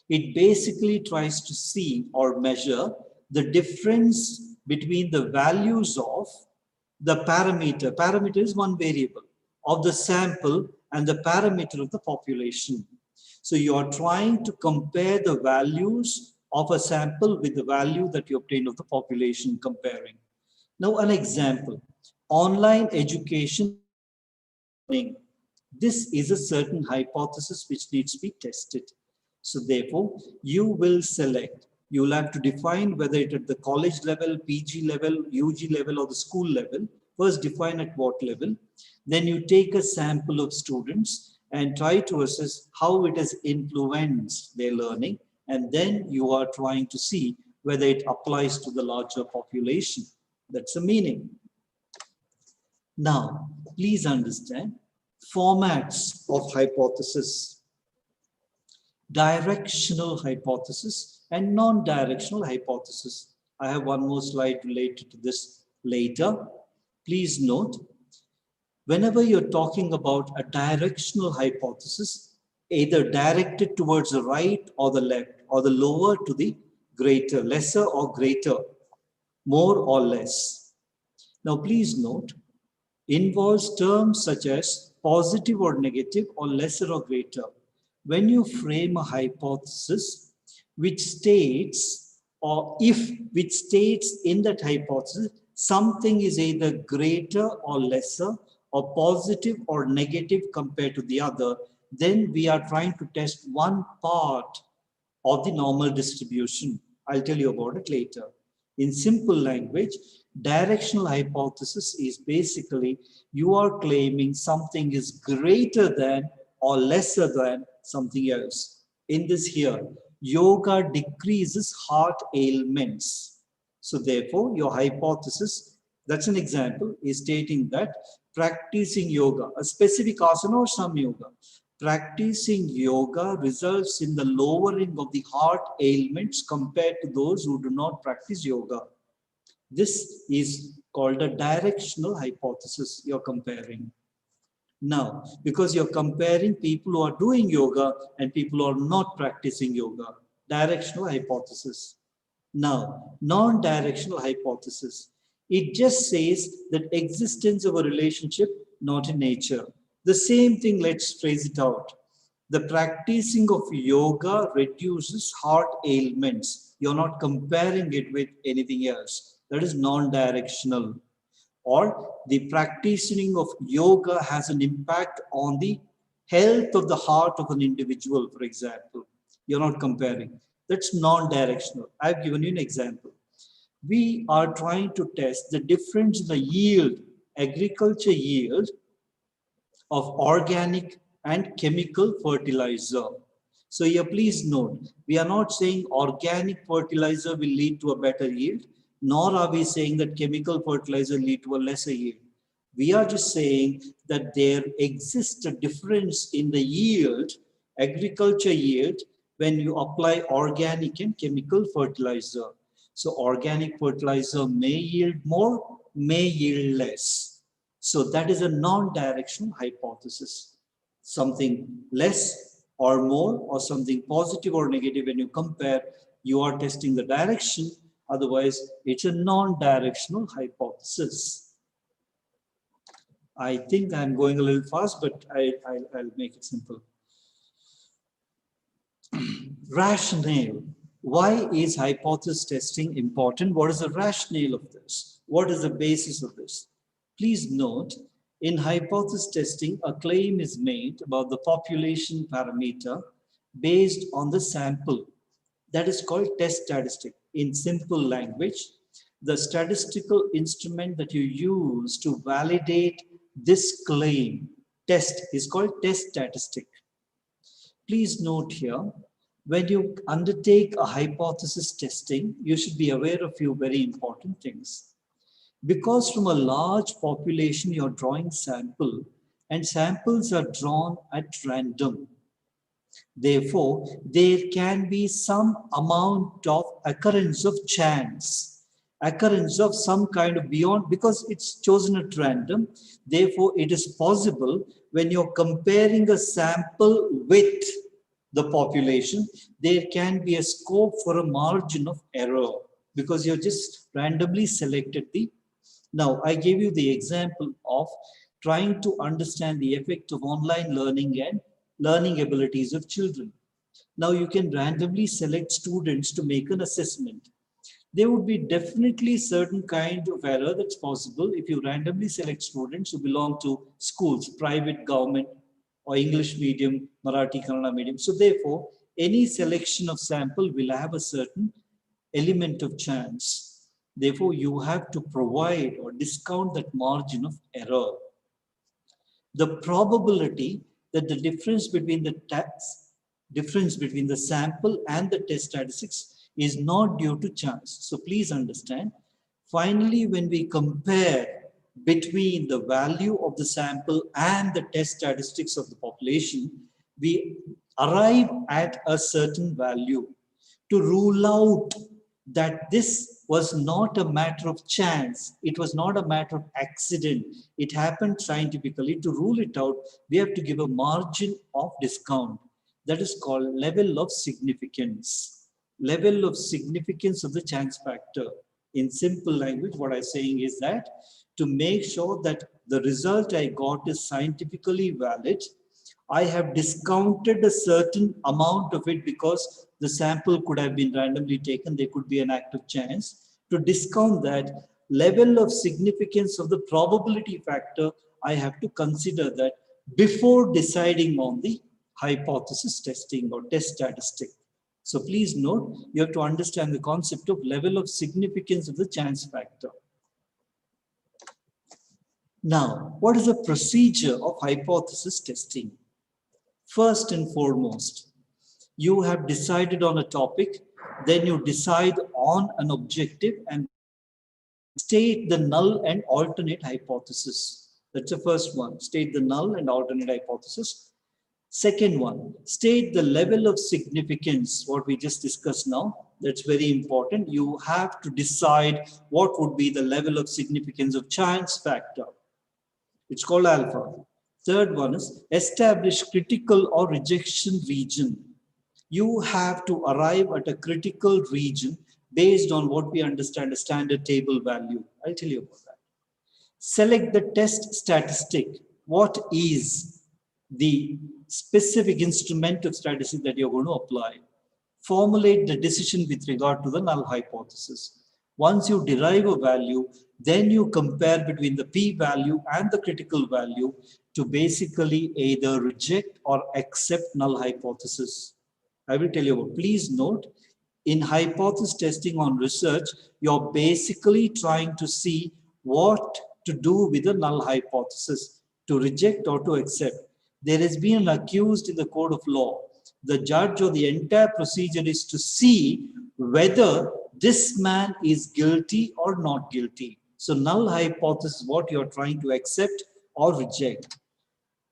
It basically tries to see or measure the difference between the values of the parameter. Parameter is one variable of the sample and the parameter of the population. So you are trying to compare the values of a sample with the value that you obtain of the population comparing. Now, an example, online education. This is a certain hypothesis which needs to be tested. So therefore, you will select, you will have to define whether it at the college level, PG level, UG level, or the school level. First define at what level. Then you take a sample of students and try to assess how it has influenced their learning. And then you are trying to see whether it applies to the larger population. That's the meaning. Now, please understand formats of hypothesis. Directional hypothesis and non-directional hypothesis. I have one more slide related to this later. Please note, whenever you're talking about a directional hypothesis, either directed towards the right or the left, or the lower to the greater, lesser or greater, more or less. Now, please note, involves terms such as positive or negative or lesser or greater. When you frame a hypothesis which states, or if which states in that hypothesis, something is either greater or lesser or positive or negative compared to the other, then we are trying to test one part of the normal distribution. I'll tell you about it later. In simple language, directional hypothesis is basically you are claiming something is greater than or lesser than something else. In this here, yoga decreases heart ailments. So therefore, your hypothesis, that's an example, is stating that practicing yoga, a specific asana or some yoga, practicing yoga results in the lowering of the heart ailments compared to those who do not practice yoga. This is called a directional hypothesis you're comparing. Now, because you're comparing people who are doing yoga and people who are not practicing yoga, directional hypothesis. Now, non-directional hypothesis. It just says that existence of a relationship, not in nature. The same thing, let's phrase it out. The practicing of yoga reduces heart ailments. You're not comparing it with anything else. That is non-directional. Or the practicing of yoga has an impact on the health of the heart of an individual, for example. You're not comparing. That's non-directional. I've given you an example. We are trying to test the difference in the yield, agriculture yield of organic and chemical fertilizer. So here, please note, we are not saying organic fertilizer will lead to a better yield, nor are we saying that chemical fertilizer lead to a lesser yield. We are just saying that there exists a difference in the yield, agriculture yield, when you apply organic and chemical fertilizer. So organic fertilizer may yield more, may yield less. So that is a non-directional hypothesis. Something less or more, or something positive or negative, when you compare, you are testing the direction. Otherwise, it's a non-directional hypothesis. I think I'm going a little fast, but I'll make it simple. Rationale. Why is hypothesis testing important? What is the rationale of this? What is the basis of this? Please note, in hypothesis testing, a claim is made about the population parameter based on the sample. That is called test statistic. In simple language, the statistical instrument that you use to validate this claim, test, is called test statistic. Please note here, when you undertake a hypothesis testing, you should be aware of a few very important things. Because from a large population, you're drawing sample, and samples are drawn at random. Therefore, there can be some amount of occurrence of chance, occurrence of some kind of beyond, because it's chosen at random. Therefore, it is possible when you're comparing a sample with the population, there can be a scope for a margin of error because you're just randomly selected the. Now, I gave you the example of trying to understand the effect of online learning and learning abilities of children. Now, you can randomly select students to make an assessment. There would be definitely certain kind of error that's possible if you randomly select students who belong to schools, private, government, or English medium, Marathi, Kannada medium. So therefore, any selection of sample will have a certain element of chance. Therefore, you have to provide or discount that margin of error. The probability that the difference between the sample and the test statistics is not due to chance. So please understand, finally, when we compare between the value of the sample and the test statistics of the population, we arrive at a certain value. To rule out that this was not a matter of chance, it was not a matter of accident, it happened scientifically. To rule it out, we have to give a margin of discount. That is called level of significance. Level of significance of the chance factor. In simple language, what I'm saying is that to make sure that the result I got is scientifically valid, I have discounted a certain amount of it because the sample could have been randomly taken. There could be an act of chance. To discount that level of significance of the probability factor, I have to consider that before deciding on the hypothesis testing or test statistic. So please note, you have to understand the concept of level of significance of the chance factor. Now, what is the procedure of hypothesis testing? First and foremost, you have decided on a topic, then you decide on an objective and state the null and alternate hypothesis. That's the first one, state the null and alternate hypothesis. Second one, state the level of significance, what we just discussed now. That's very important. You have to decide what would be the level of significance of chance factor. It's called alpha. Third one is establish critical or rejection region. You have to arrive at a critical region based on what we understand a standard table value. I'll tell you about that. Select the test statistic. What is the specific instrument of statistics that you're going to apply? Formulate the decision with regard to the null hypothesis. Once you derive a value, then you compare between the p-value and the critical value to basically either reject or accept null hypothesis. I will tell you about. Please note, in hypothesis testing on research, you're basically trying to see what to do with the null hypothesis, to reject or to accept. There has been an accused in the court of law. The judge or the entire procedure is to see whether this man is guilty or not guilty. So null hypothesis is what you're trying to accept or reject.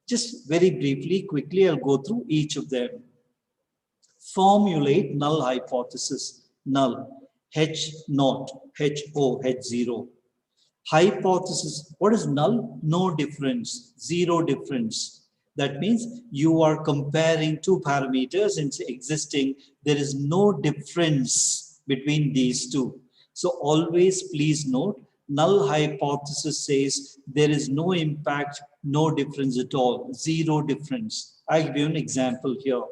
Just very briefly, quickly, I'll go through each of them. Formulate null hypothesis. Null, H naught, HO, H0. Hypothesis, what is null? No difference, zero difference. That means you are comparing two parameters and existing, there is no difference between these two. So always please note, null hypothesis says there is no impact, no difference at all, zero difference. I'll give you an example here.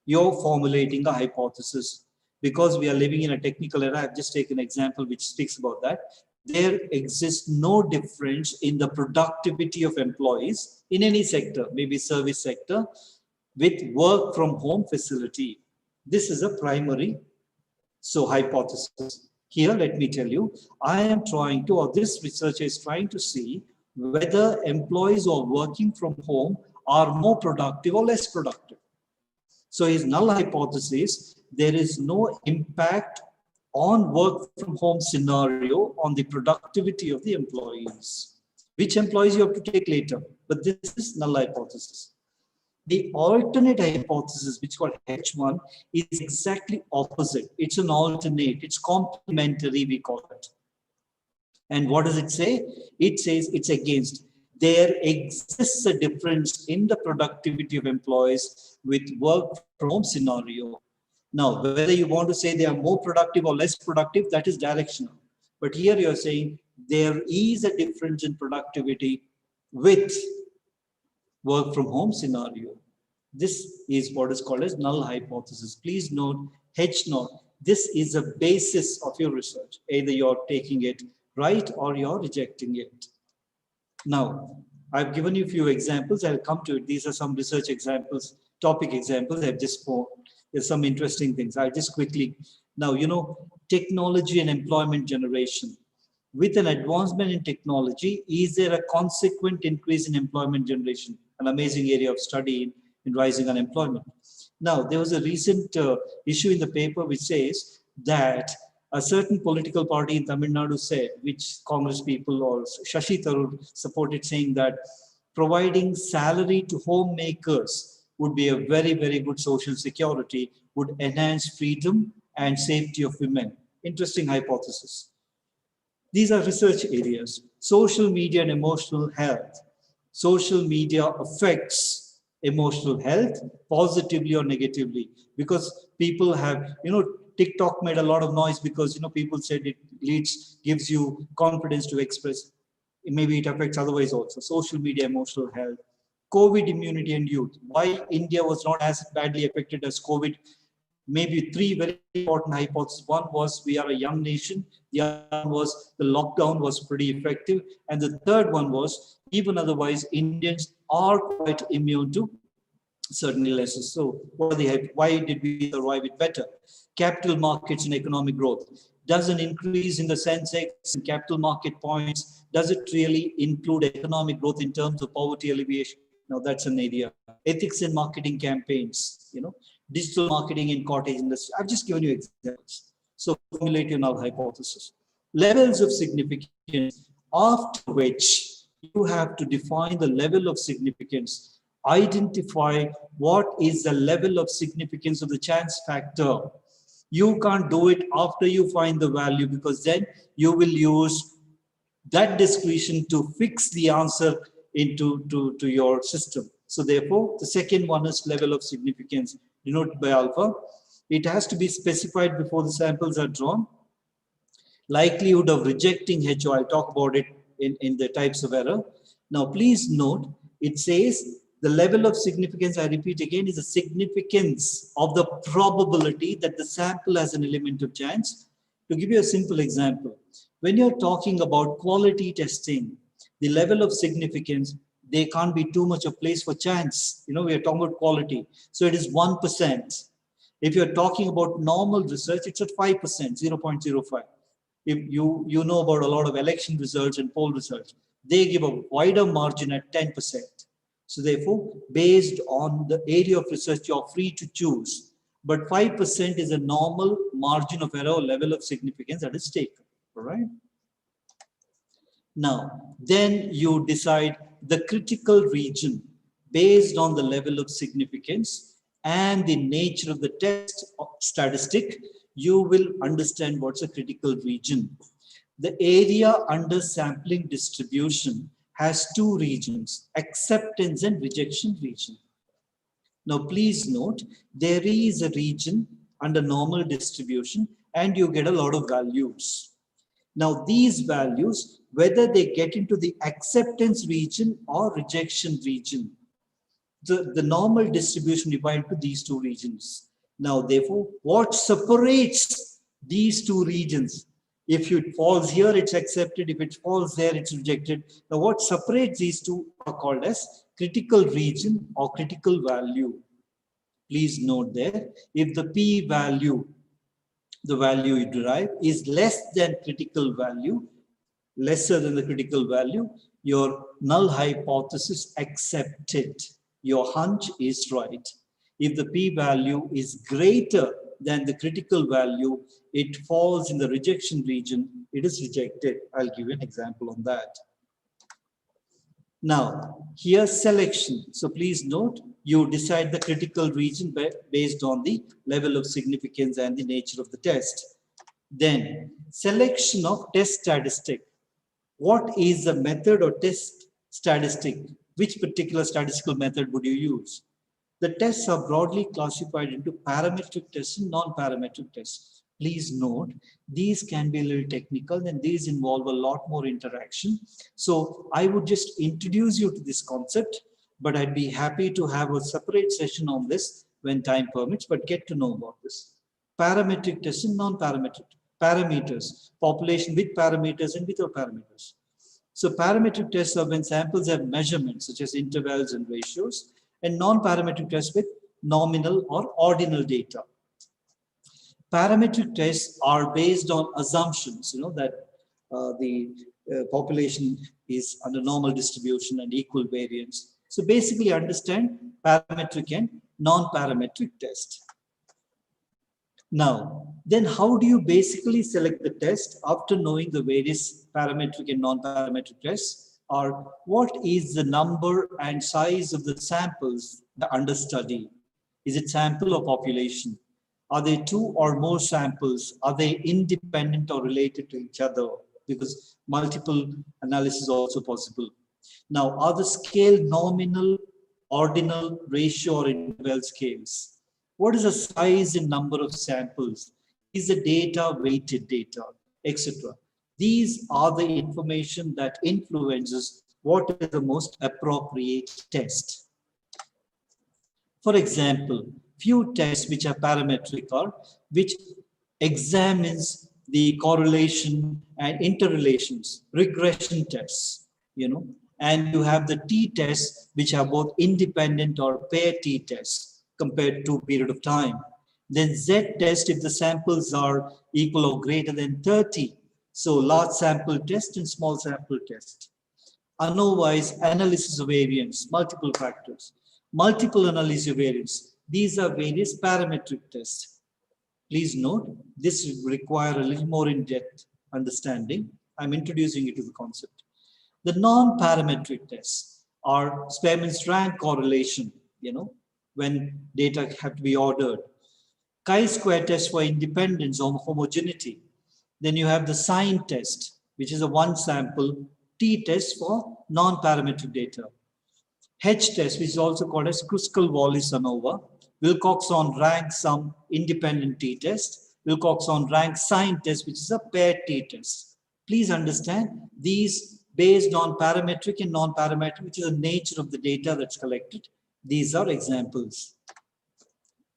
You're formulating a hypothesis. Because we are living in a technical era, I've just taken an example which speaks about that. There exists no difference in the productivity of employees in any sector, maybe service sector, with work from home facility. This is a primary hypothesis. Here, let me tell you, I am trying to, or this researcher is trying to see whether employees who are working from home are more productive or less productive. So his null hypothesis, there is no impact on work from home scenario on the productivity of the employees. Which employees you have to take later, but this is null hypothesis. The alternate hypothesis, which is called H1, is exactly opposite. It's an alternate, it's complementary, we call it. And what does it say? It says it's against. There exists a difference in the productivity of employees with work from home scenario. Now, whether you want to say they are more productive or less productive, that is directional. But here you're saying there is a difference in productivity with work from home scenario. This is what is called as null hypothesis. Please note H0. This is a basis of your research. Either you're taking it right or you're rejecting it. Now, I've given you a few examples. I'll come to it. These are some research examples, topic examples I've just spoke. There's some interesting things. I'll just quickly. Now, technology and employment generation. With an advancement in technology, is there a consequent increase in employment generation? An amazing area of study in rising unemployment. Now, there was a recent issue in the paper which says that a certain political party in Tamil Nadu said, which Congress people or Shashi Tharoor supported, saying that providing salary to homemakers would be a very, very good social security, would enhance freedom and safety of women. Interesting hypothesis. These are research areas. Social media and emotional health. Social media affects emotional health positively or negatively, because people have, TikTok made a lot of noise because, people said it gives you confidence to express. Maybe it affects otherwise also. Social media, emotional health, COVID immunity and youth. Why India was not as badly affected as COVID? Maybe three very important hypotheses. One was we are a young nation. The other one was the lockdown was pretty effective. And the third one was even otherwise, Indians are quite immune to certain illnesses. So why did we survive it better? Capital markets and economic growth. Does an increase in the Sensex and capital market points, does it really include economic growth in terms of poverty alleviation? Now that's an area. Ethics in marketing campaigns, digital marketing in cottage industry. I've just given you examples. So formulate your null hypothesis. Levels of significance, after which you have to define the level of significance. Identify what is the level of significance of the chance factor. You can't do it after you find the value, because then you will use that discretion to fix the answer into your system. So therefore, the second one is level of significance, denoted by alpha. It has to be specified before the samples are drawn. Likelihood of rejecting HO, I'll talk about it in the types of error. Now, please note, it says the level of significance, I repeat again, is the significance of the probability that the sample has an element of chance. To give you a simple example, when you're talking about quality testing, the level of significance, there can't be too much of place for chance. We are talking about quality. So it is 1%. If you're talking about normal research, it's at 5%, 0.05. If you know about a lot of election results and poll results, they give a wider margin at 10%. So therefore, based on the area of research, you're free to choose. But 5% is a normal margin of error or level of significance that is taken. All right. Now, then you decide the critical region based on the level of significance and the nature of the test statistic. You will understand what's a critical region. The area under sampling distribution has two regions, acceptance and rejection region. Now, please note, there is a region under normal distribution and you get a lot of values. Now, these values, whether they get into the acceptance region or rejection region, the normal distribution divided to these two regions. Now, therefore, what separates these two regions? If it falls here, it's accepted. If it falls there, it's rejected. Now, what separates these two are called as critical region or critical value. Please note there, if the p-value, the value you derive, is less than critical value, lesser than the critical value, your null hypothesis accepted. Your hunch is right. If the p-value is greater than the critical value, it falls in the rejection region, it is rejected. I'll give you an example on that. Now, here's selection. So please note, you decide the critical region based on the level of significance and the nature of the test. Then, selection of test statistic. What is the method or test statistic? Which particular statistical method would you use? The tests are broadly classified into parametric tests and non-parametric tests. Please note, these can be a little technical and these involve a lot more interaction. So I would just introduce you to this concept, but I'd be happy to have a separate session on this when time permits, but get to know about this. Parametric tests and non-parametric parameters, population with parameters and without parameters. So parametric tests are when samples have measurements such as intervals and ratios, and non-parametric tests with nominal or ordinal data. Parametric tests are based on assumptions, that the population is under normal distribution and equal variance. So basically understand parametric and non-parametric test. Now, then how do you basically select the test after knowing the various parametric and non-parametric tests? Or what is the number and size of the samples under study? Is it sample or population? Are there two or more samples? Are they independent or related to each other? Because multiple analysis is also possible. Now, are the scale nominal, ordinal, ratio, or interval scales? What is the size and number of samples? Is the data weighted data, etc.? These are the information that influences what is the most appropriate test. For example, few tests which are parametric are which examines the correlation and interrelations, regression tests, and you have the t-tests which are both independent or pair t-tests compared to period of time. Then z-test if the samples are equal or greater than 30. So large sample test and small sample test. ANOVA analysis of variance, multiple factors. Multiple analysis of variance. These are various parametric tests. Please note, this will require a little more in-depth understanding. I'm introducing you to the concept. The non-parametric tests are Spearman's rank correlation, when data have to be ordered. Chi-square test for independence or homogeneity. Then you have the sign test, which is a one sample, t-test for non-parametric data. H-test, which is also called as Kruskal-Wallis ANOVA. Wilcoxon rank sum independent t-test. Wilcoxon rank sign test, which is a paired t-test. Please understand these based on parametric and non-parametric, which is the nature of the data that's collected. These are examples.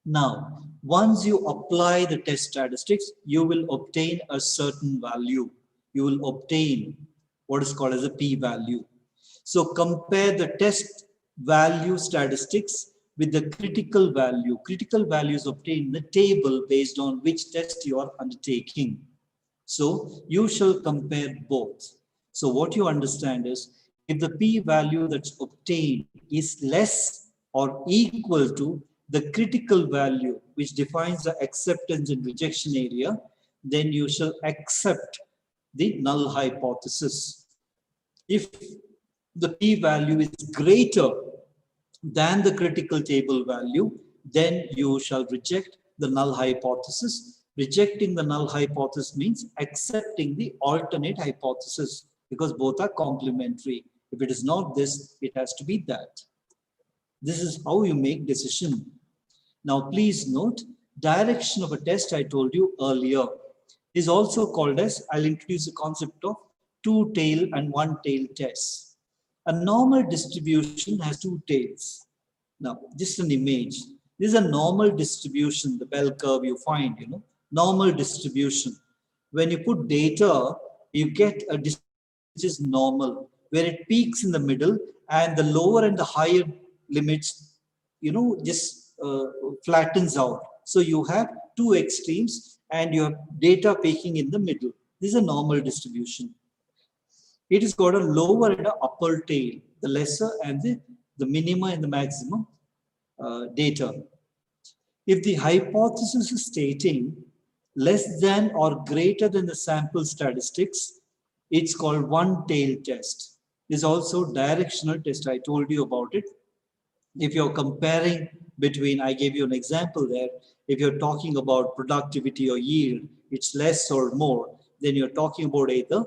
Now, once you apply the test statistics, you will obtain a certain value. You will obtain what is called as a p-value. So compare the test value statistics with the critical value. Critical value is obtained in the table based on which test you are undertaking. So you shall compare both. So what you understand is, if the p-value that's obtained is less or equal to the critical value, which defines the acceptance and rejection area, then you shall accept the null hypothesis. If the p-value is greater than the critical table value, then you shall reject the null hypothesis. Rejecting the null hypothesis means accepting the alternate hypothesis, because both are complementary. If it is not this, it has to be that. This is how you make decision. Now, please note, direction of a test I told you earlier is also called as, I'll introduce the concept of two-tail and one-tail tests. A normal distribution has two tails. Now, just an image. This is a normal distribution, the bell curve you find, normal distribution. When you put data, you get a distribution which is normal, where it peaks in the middle and the lower and the higher limits, just flattens out. So you have two extremes and you have data peaking in the middle. This is a normal distribution. It has got a lower and an upper tail, the lesser and the minima and the maximum data. If the hypothesis is stating less than or greater than the sample statistics, it's called one-tailed test. There's also directional test. I told you about it. If you're comparing between, I gave you an example there, if you're talking about productivity or yield, it's less or more, then you're talking about either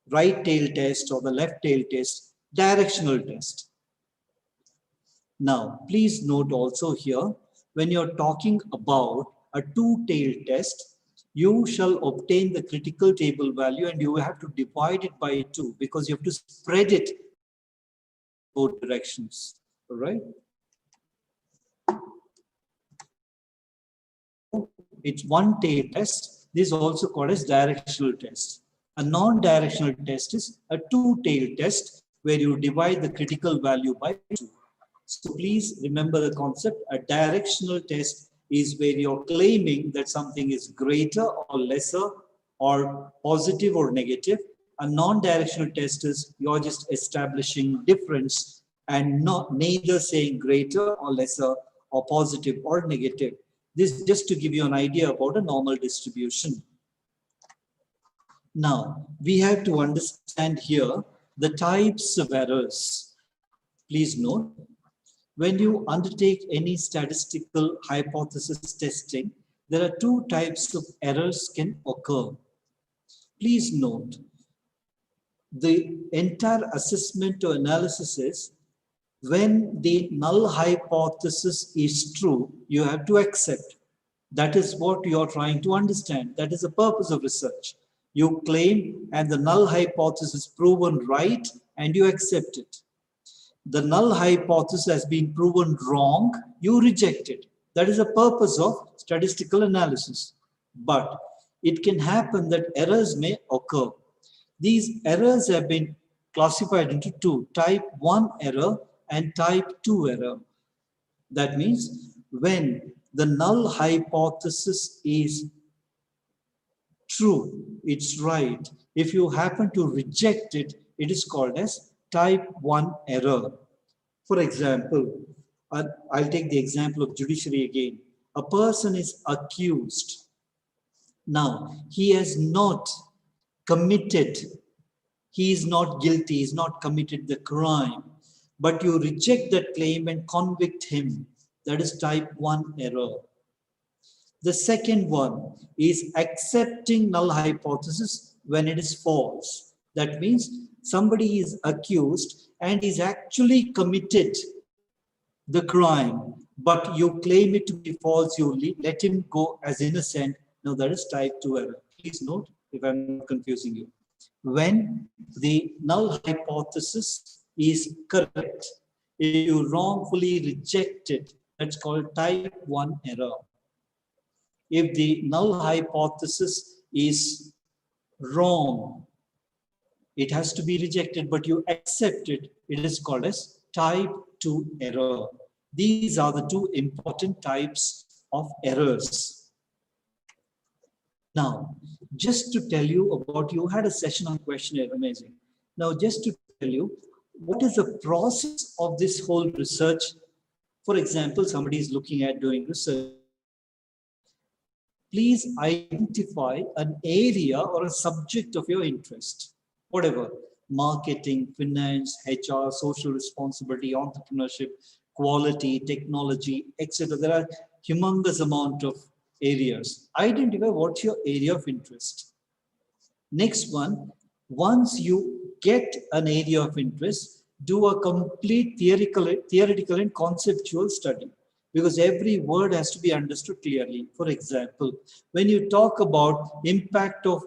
right tail test or the left tail test, directional test. Now, please note also here, when you're talking about a two-tailed test, you shall obtain the critical table value and you have to divide it by 2 because you have to spread it both directions. All right? It's one-tailed test. This is also called as directional test. A non-directional test is a two-tailed test where you divide the critical value by 2. So please remember the concept. A directional test is where you're claiming that something is greater or lesser or positive or negative. A non-directional test is you're just establishing difference and neither saying greater or lesser or positive or negative. This just to give you an idea about a normal distribution. Now, we have to understand here the types of errors. Please note, when you undertake any statistical hypothesis testing, there are two types of errors can occur. Please note, the entire assessment or analysis is when the null hypothesis is true, you have to accept. That is what you are trying to understand. That is the purpose of research. You claim and the null hypothesis is proven right and you accept it. The null hypothesis has been proven wrong, you reject it. That is the purpose of statistical analysis. But it can happen that errors may occur. These errors have been classified into two, type 1 error and type 2 error. That means when the null hypothesis is true, it's right. If you happen to reject it, it is called as type 1 error. For example, I'll take the example of judiciary again. A person is accused. Now, he has not committed, he is not guilty, he has not committed the crime, but you reject that claim and convict him. That is type 1 error. The second one is accepting null hypothesis when it is false. That means somebody is accused and is actually committed the crime, but you claim it to be false, you let him go as innocent. Now that is type 2 error. Please note if I'm not confusing you. When the null hypothesis is correct, if you wrongfully reject it, that's called type 1 error. If the null hypothesis is wrong, it has to be rejected, but you accept it, it is called as type 2 error. These are the two important types of errors. Now, just to tell you about, you had a session on questionnaire, amazing. Now, just to tell you, what is the process of this whole research? For example, somebody is looking at doing research. Please identify an area or a subject of your interest, whatever, marketing, finance, HR, social responsibility, entrepreneurship, quality, technology, etc. There are humongous amount of areas. Identify what's your area of interest. Next one, once you get an area of interest, do a complete theoretical and conceptual study, because every word has to be understood clearly. For example, when you talk about impact of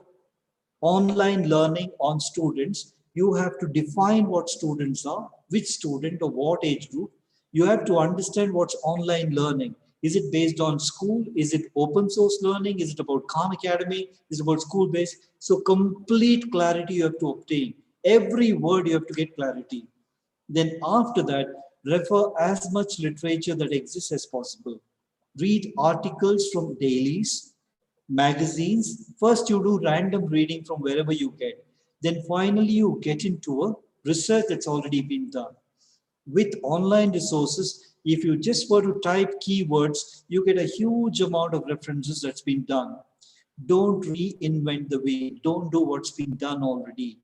online learning on students, you have to define what students are, which student or what age group. You have to understand what's online learning. Is it based on school? Is it open source learning? Is it about Khan Academy? Is it about school based? So complete clarity you have to obtain. Every word you have to get clarity. Then after that, refer as much literature that exists as possible. Read articles from dailies, magazines. First, you do random reading from wherever you get. Then finally, you get into a research that's already been done. With online resources, if you just were to type keywords, you get a huge amount of references that's been done. Don't reinvent the wheel. Don't do what's been done already.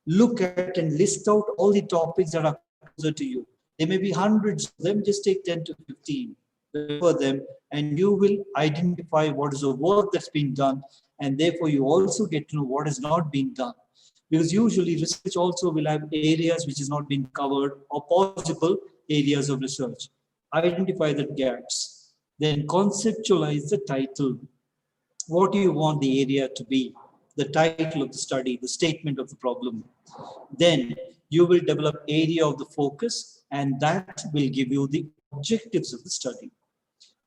Look at and list out all the topics that are closer to you. There may be hundreds of them, just take 10 to 15, refer them, and you will identify what is the work that's been done, and therefore you also get to know what has not been done. Because usually research also will have areas which has not been covered or possible areas of research. Identify the gaps, then conceptualize the title. What do you want the area to be? The title of the study, the statement of the problem. Then you will develop area of the focus, and that will give you the objectives of the study.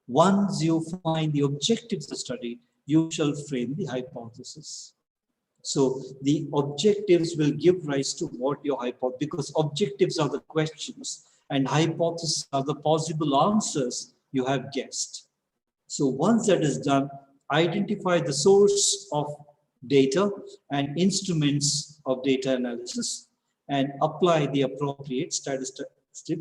Once you find the objectives of the study, you shall frame the hypothesis. So the objectives will give rise to what your hypothesis, because objectives are the questions and hypotheses are the possible answers you have guessed. So once that is done, identify the source of data and instruments of data analysis and apply the appropriate statistic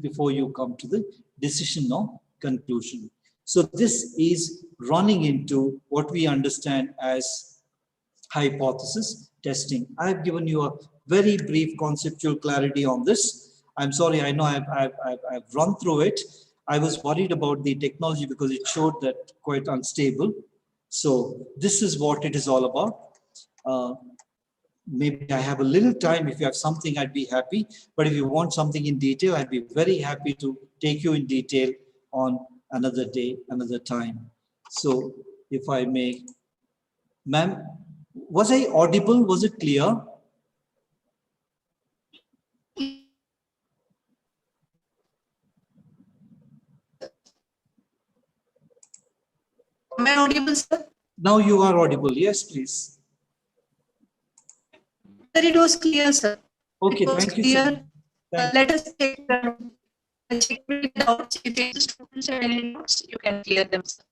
before you come to the decision or conclusion. So this is running into what we understand as hypothesis testing. I've given you a very brief conceptual clarity on this. I'm sorry, I know I've run through it. I was worried about the technology because it showed that quite unstable. So this is what it is all about. Maybe I have a little time. If you have something, I'd be happy. But if you want something in detail, I'd be very happy to take you in detail on another day, another time. So if I may, ma'am, was I audible? Was it clear? Am I audible, sir? Now you are audible. Yes, please. Sir, it was clear, sir. Okay, It was thank you so much. clear. Let us check the doubts. If any students have any doubts, you can clear them, sir.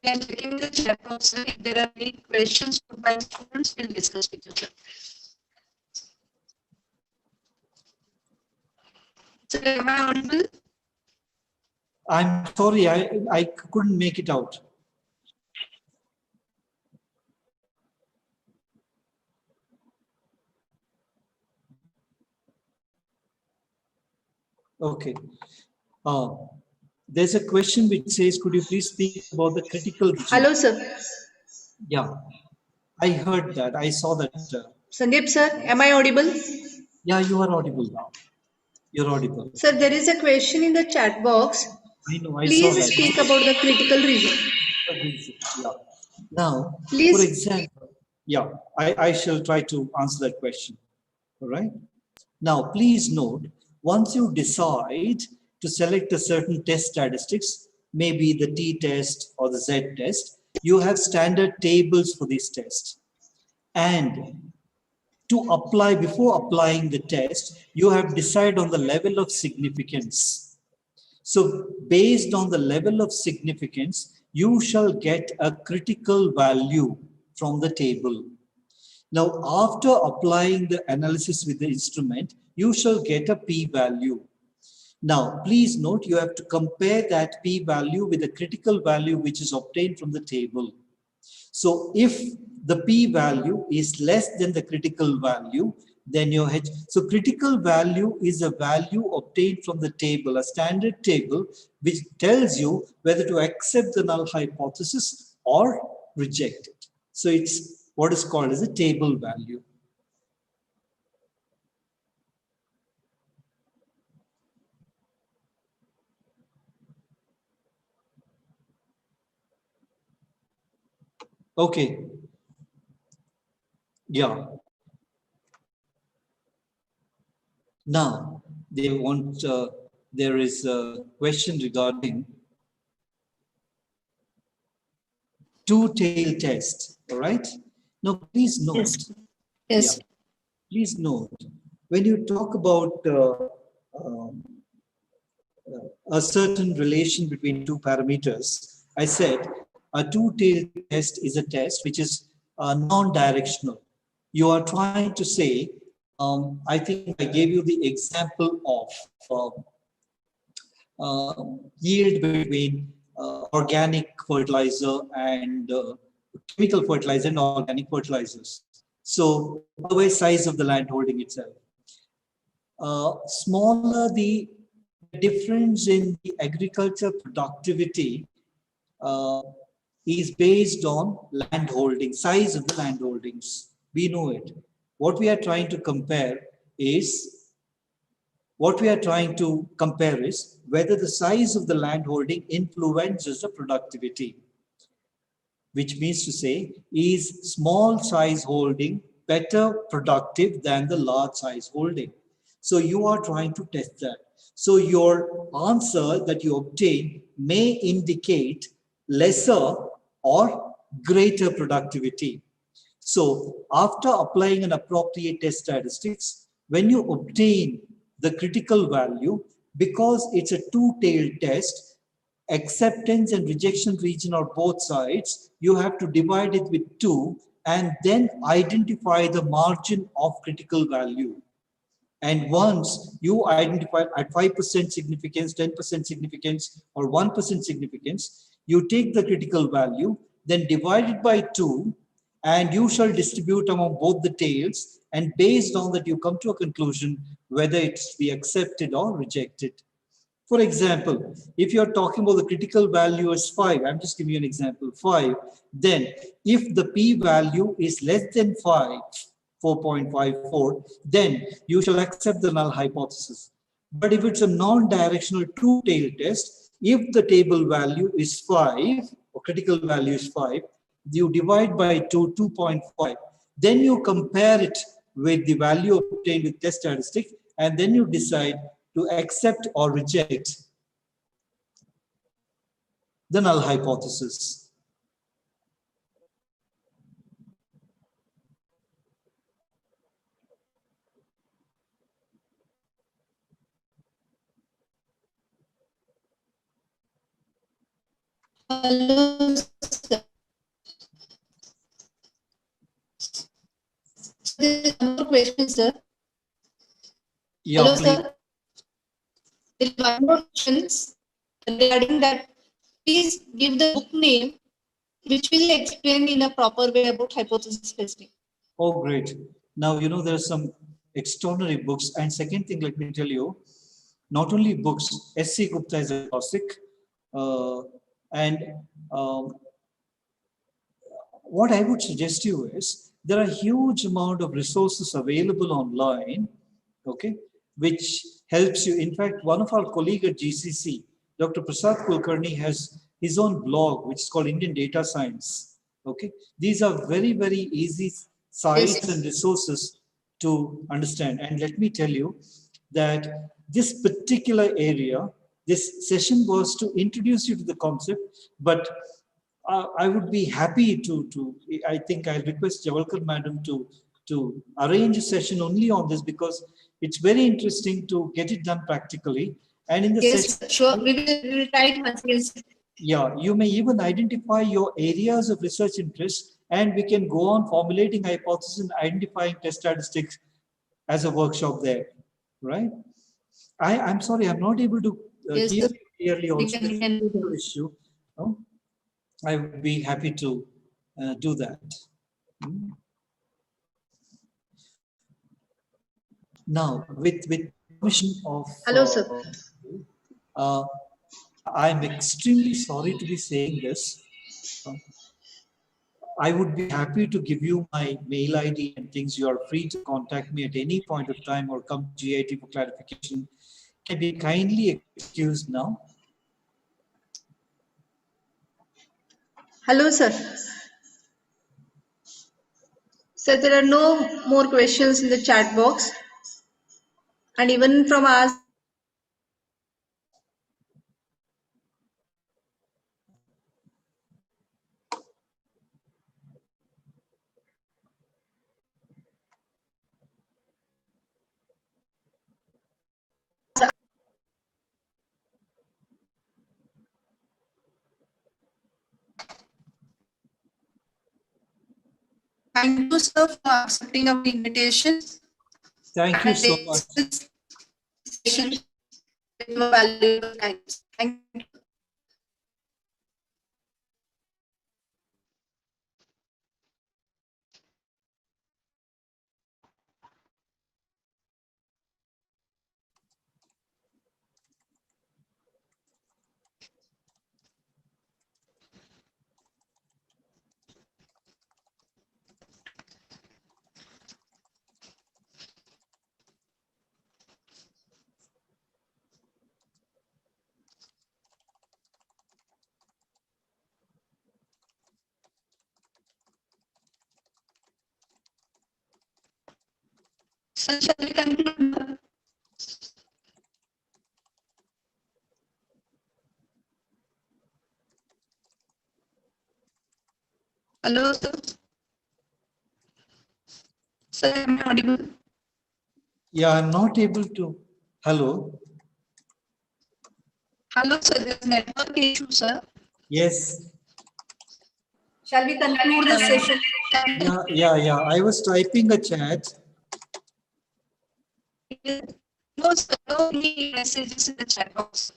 And checking the chat box, sir. If there are any questions put by students, we'll discuss with you, sir. Sir, am I audible? I'm sorry, I couldn't make it out. Okay. There's a question which says, could you please speak about the critical region? Hello, sir. Yeah, I heard that. I saw that. Sandeep, sir, am I audible? Yeah, you are audible now. You're audible. Sir, there is a question in the chat box. I know, I Please saw that. speak about the critical region. Yeah. Now, Please. for example, yeah, I shall try to answer that question. All right. Now, please note, once you decide to select a certain test statistics, maybe the t-test or the z-test, you have standard tables for these tests. And to apply, before applying the test, you have decided on the level of significance. So based on the level of significance, you shall get a critical value from the table. Now, after applying the analysis with the instrument, you shall get a p-value. Now, please note, you have to compare that p-value with the critical value which is obtained from the table. So if the p-value is less than the critical value, then your H. So critical value is a value obtained from the table, a standard table, which tells you whether to accept the null hypothesis or reject it. So it's what is called as a table value. Okay. Yeah. Now, they want, there is a question regarding two-tailed test, all right? Now, please note, Yes. yeah, Yes. please note, when you talk about um, a certain relation between two parameters, I said a two-tailed test is a test which is non-directional. You are trying to say, I think I gave you the example of yield between organic fertilizer and chemical fertilizer and organic fertilizers. So otherwise size of the land holding itself. Smaller the difference in the agriculture productivity uh, is based on land holding, size of the land holdings. We know it. What we are trying to compare is whether the size of the land holding influences the productivity, which means to say, is small size holding better productive than the large size holding? So you are trying to test that. So your answer that you obtain may indicate lesser or greater productivity. So after applying an appropriate test statistics, when you obtain the critical value, because it's a two-tailed test, acceptance and rejection region are both sides, you have to divide it with 2 and then identify the margin of critical value. And once you identify at 5% significance, 10% significance, or 1% significance, you take the critical value, then divide it by 2, and you shall distribute among both the tails. And based on that, you come to a conclusion whether it's to be accepted or rejected. For example, if you're talking about the critical value as 5, I'm just giving you an example, 5, then if the p-value is less than 5, 4.54, then you shall accept the null hypothesis. But if it's a non-directional two-tailed test, if the table value is 5, or critical value is 5, you divide by 2, 2.5. Then you compare it with the value obtained with test statistic, and then you decide to accept or reject the null hypothesis. Hello, sir. There is one more question, sir. Yeah, Hello, please. sir. There is one more question regarding that. Please give the book name which will explain in a proper way about hypothesis testing. Oh, great. Now, you know, there are some extraordinary books. And second thing, let me tell you, not only books, S.C. Gupta is a classic. Uh, and um, what I would suggest you is there are a huge amount of resources available online, okay, which helps you. In fact, one of our colleagues at GCC, Dr. Prasad Kulkarni, has his own blog, which is called Indian Data Science. Okay, these are very, very easy sites and resources to understand. And let me tell you that this particular area, this session was to introduce you to the concept, but I would be happy I think I'll request Javalkar madam to arrange a session only on this, because it's very interesting to get it done practically. And in the Yes, session, sure. We will try it once again. yeah, you may even identify your areas of research interest, and we can go on formulating hypotheses and identifying test statistics as a workshop there, right? I'm sorry, I'm not able to Yes, hear sir. you clearly We also. can, we can do that. Issue. No? I would be happy to do that. Hmm. Now, with permission of, Hello, sir. uh, I'm extremely sorry to be saying this. Uh, I would be happy to give you my mail ID and things. You are free to contact me at any point of time or come to GIT for clarification. Can be kindly excused now. Hello, sir. Sir, there are no more questions in the chat box. And even from our Thank you, sir, for accepting our invitation. Thank you so much. This session with your valuable time. Thank you. So shall we conclude? Hello, sir. Sir, am I audible? Yeah, I'm not able to. Hello. Hello, sir. There's network issue, sir. Yes. Shall we conclude the session? Yeah. I was typing a chat. No, sir. No any messages in the chat box.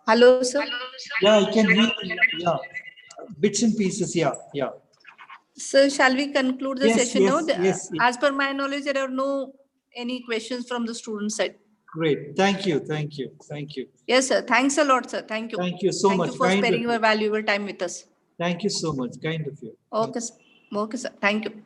Hello, sir. Yeah, I can hear you. Yeah. Bits and pieces. Yeah. Sir, shall we conclude the Yes, session now? yes. As per my knowledge, there are no any questions from the student side. Great. Thank you. Yes, sir. Thanks a lot, sir. Thank you. Thank you so Thank much. you for Kind of sparing you. your valuable time with us. Thank you so much. Kind of you. Okay, sir. Okay, sir. Thank you.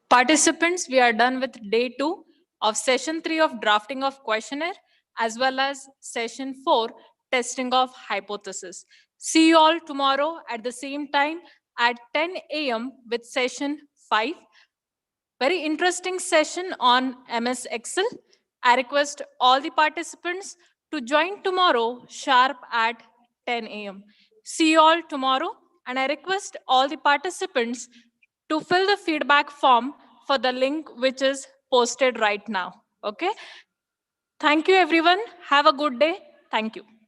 Participants, we are done with day 2 of session 3 of drafting of questionnaire as well as session 4 testing of hypothesis. See you all tomorrow at the same time at 10 a.m. with session 5. Very interesting session on MS Excel. I request all the participants to join tomorrow sharp at 10 a.m. See you all tomorrow, and I request all the participants to fill the feedback form for the link which is posted right now. Okay? Thank you, everyone. Have a good day. Thank you.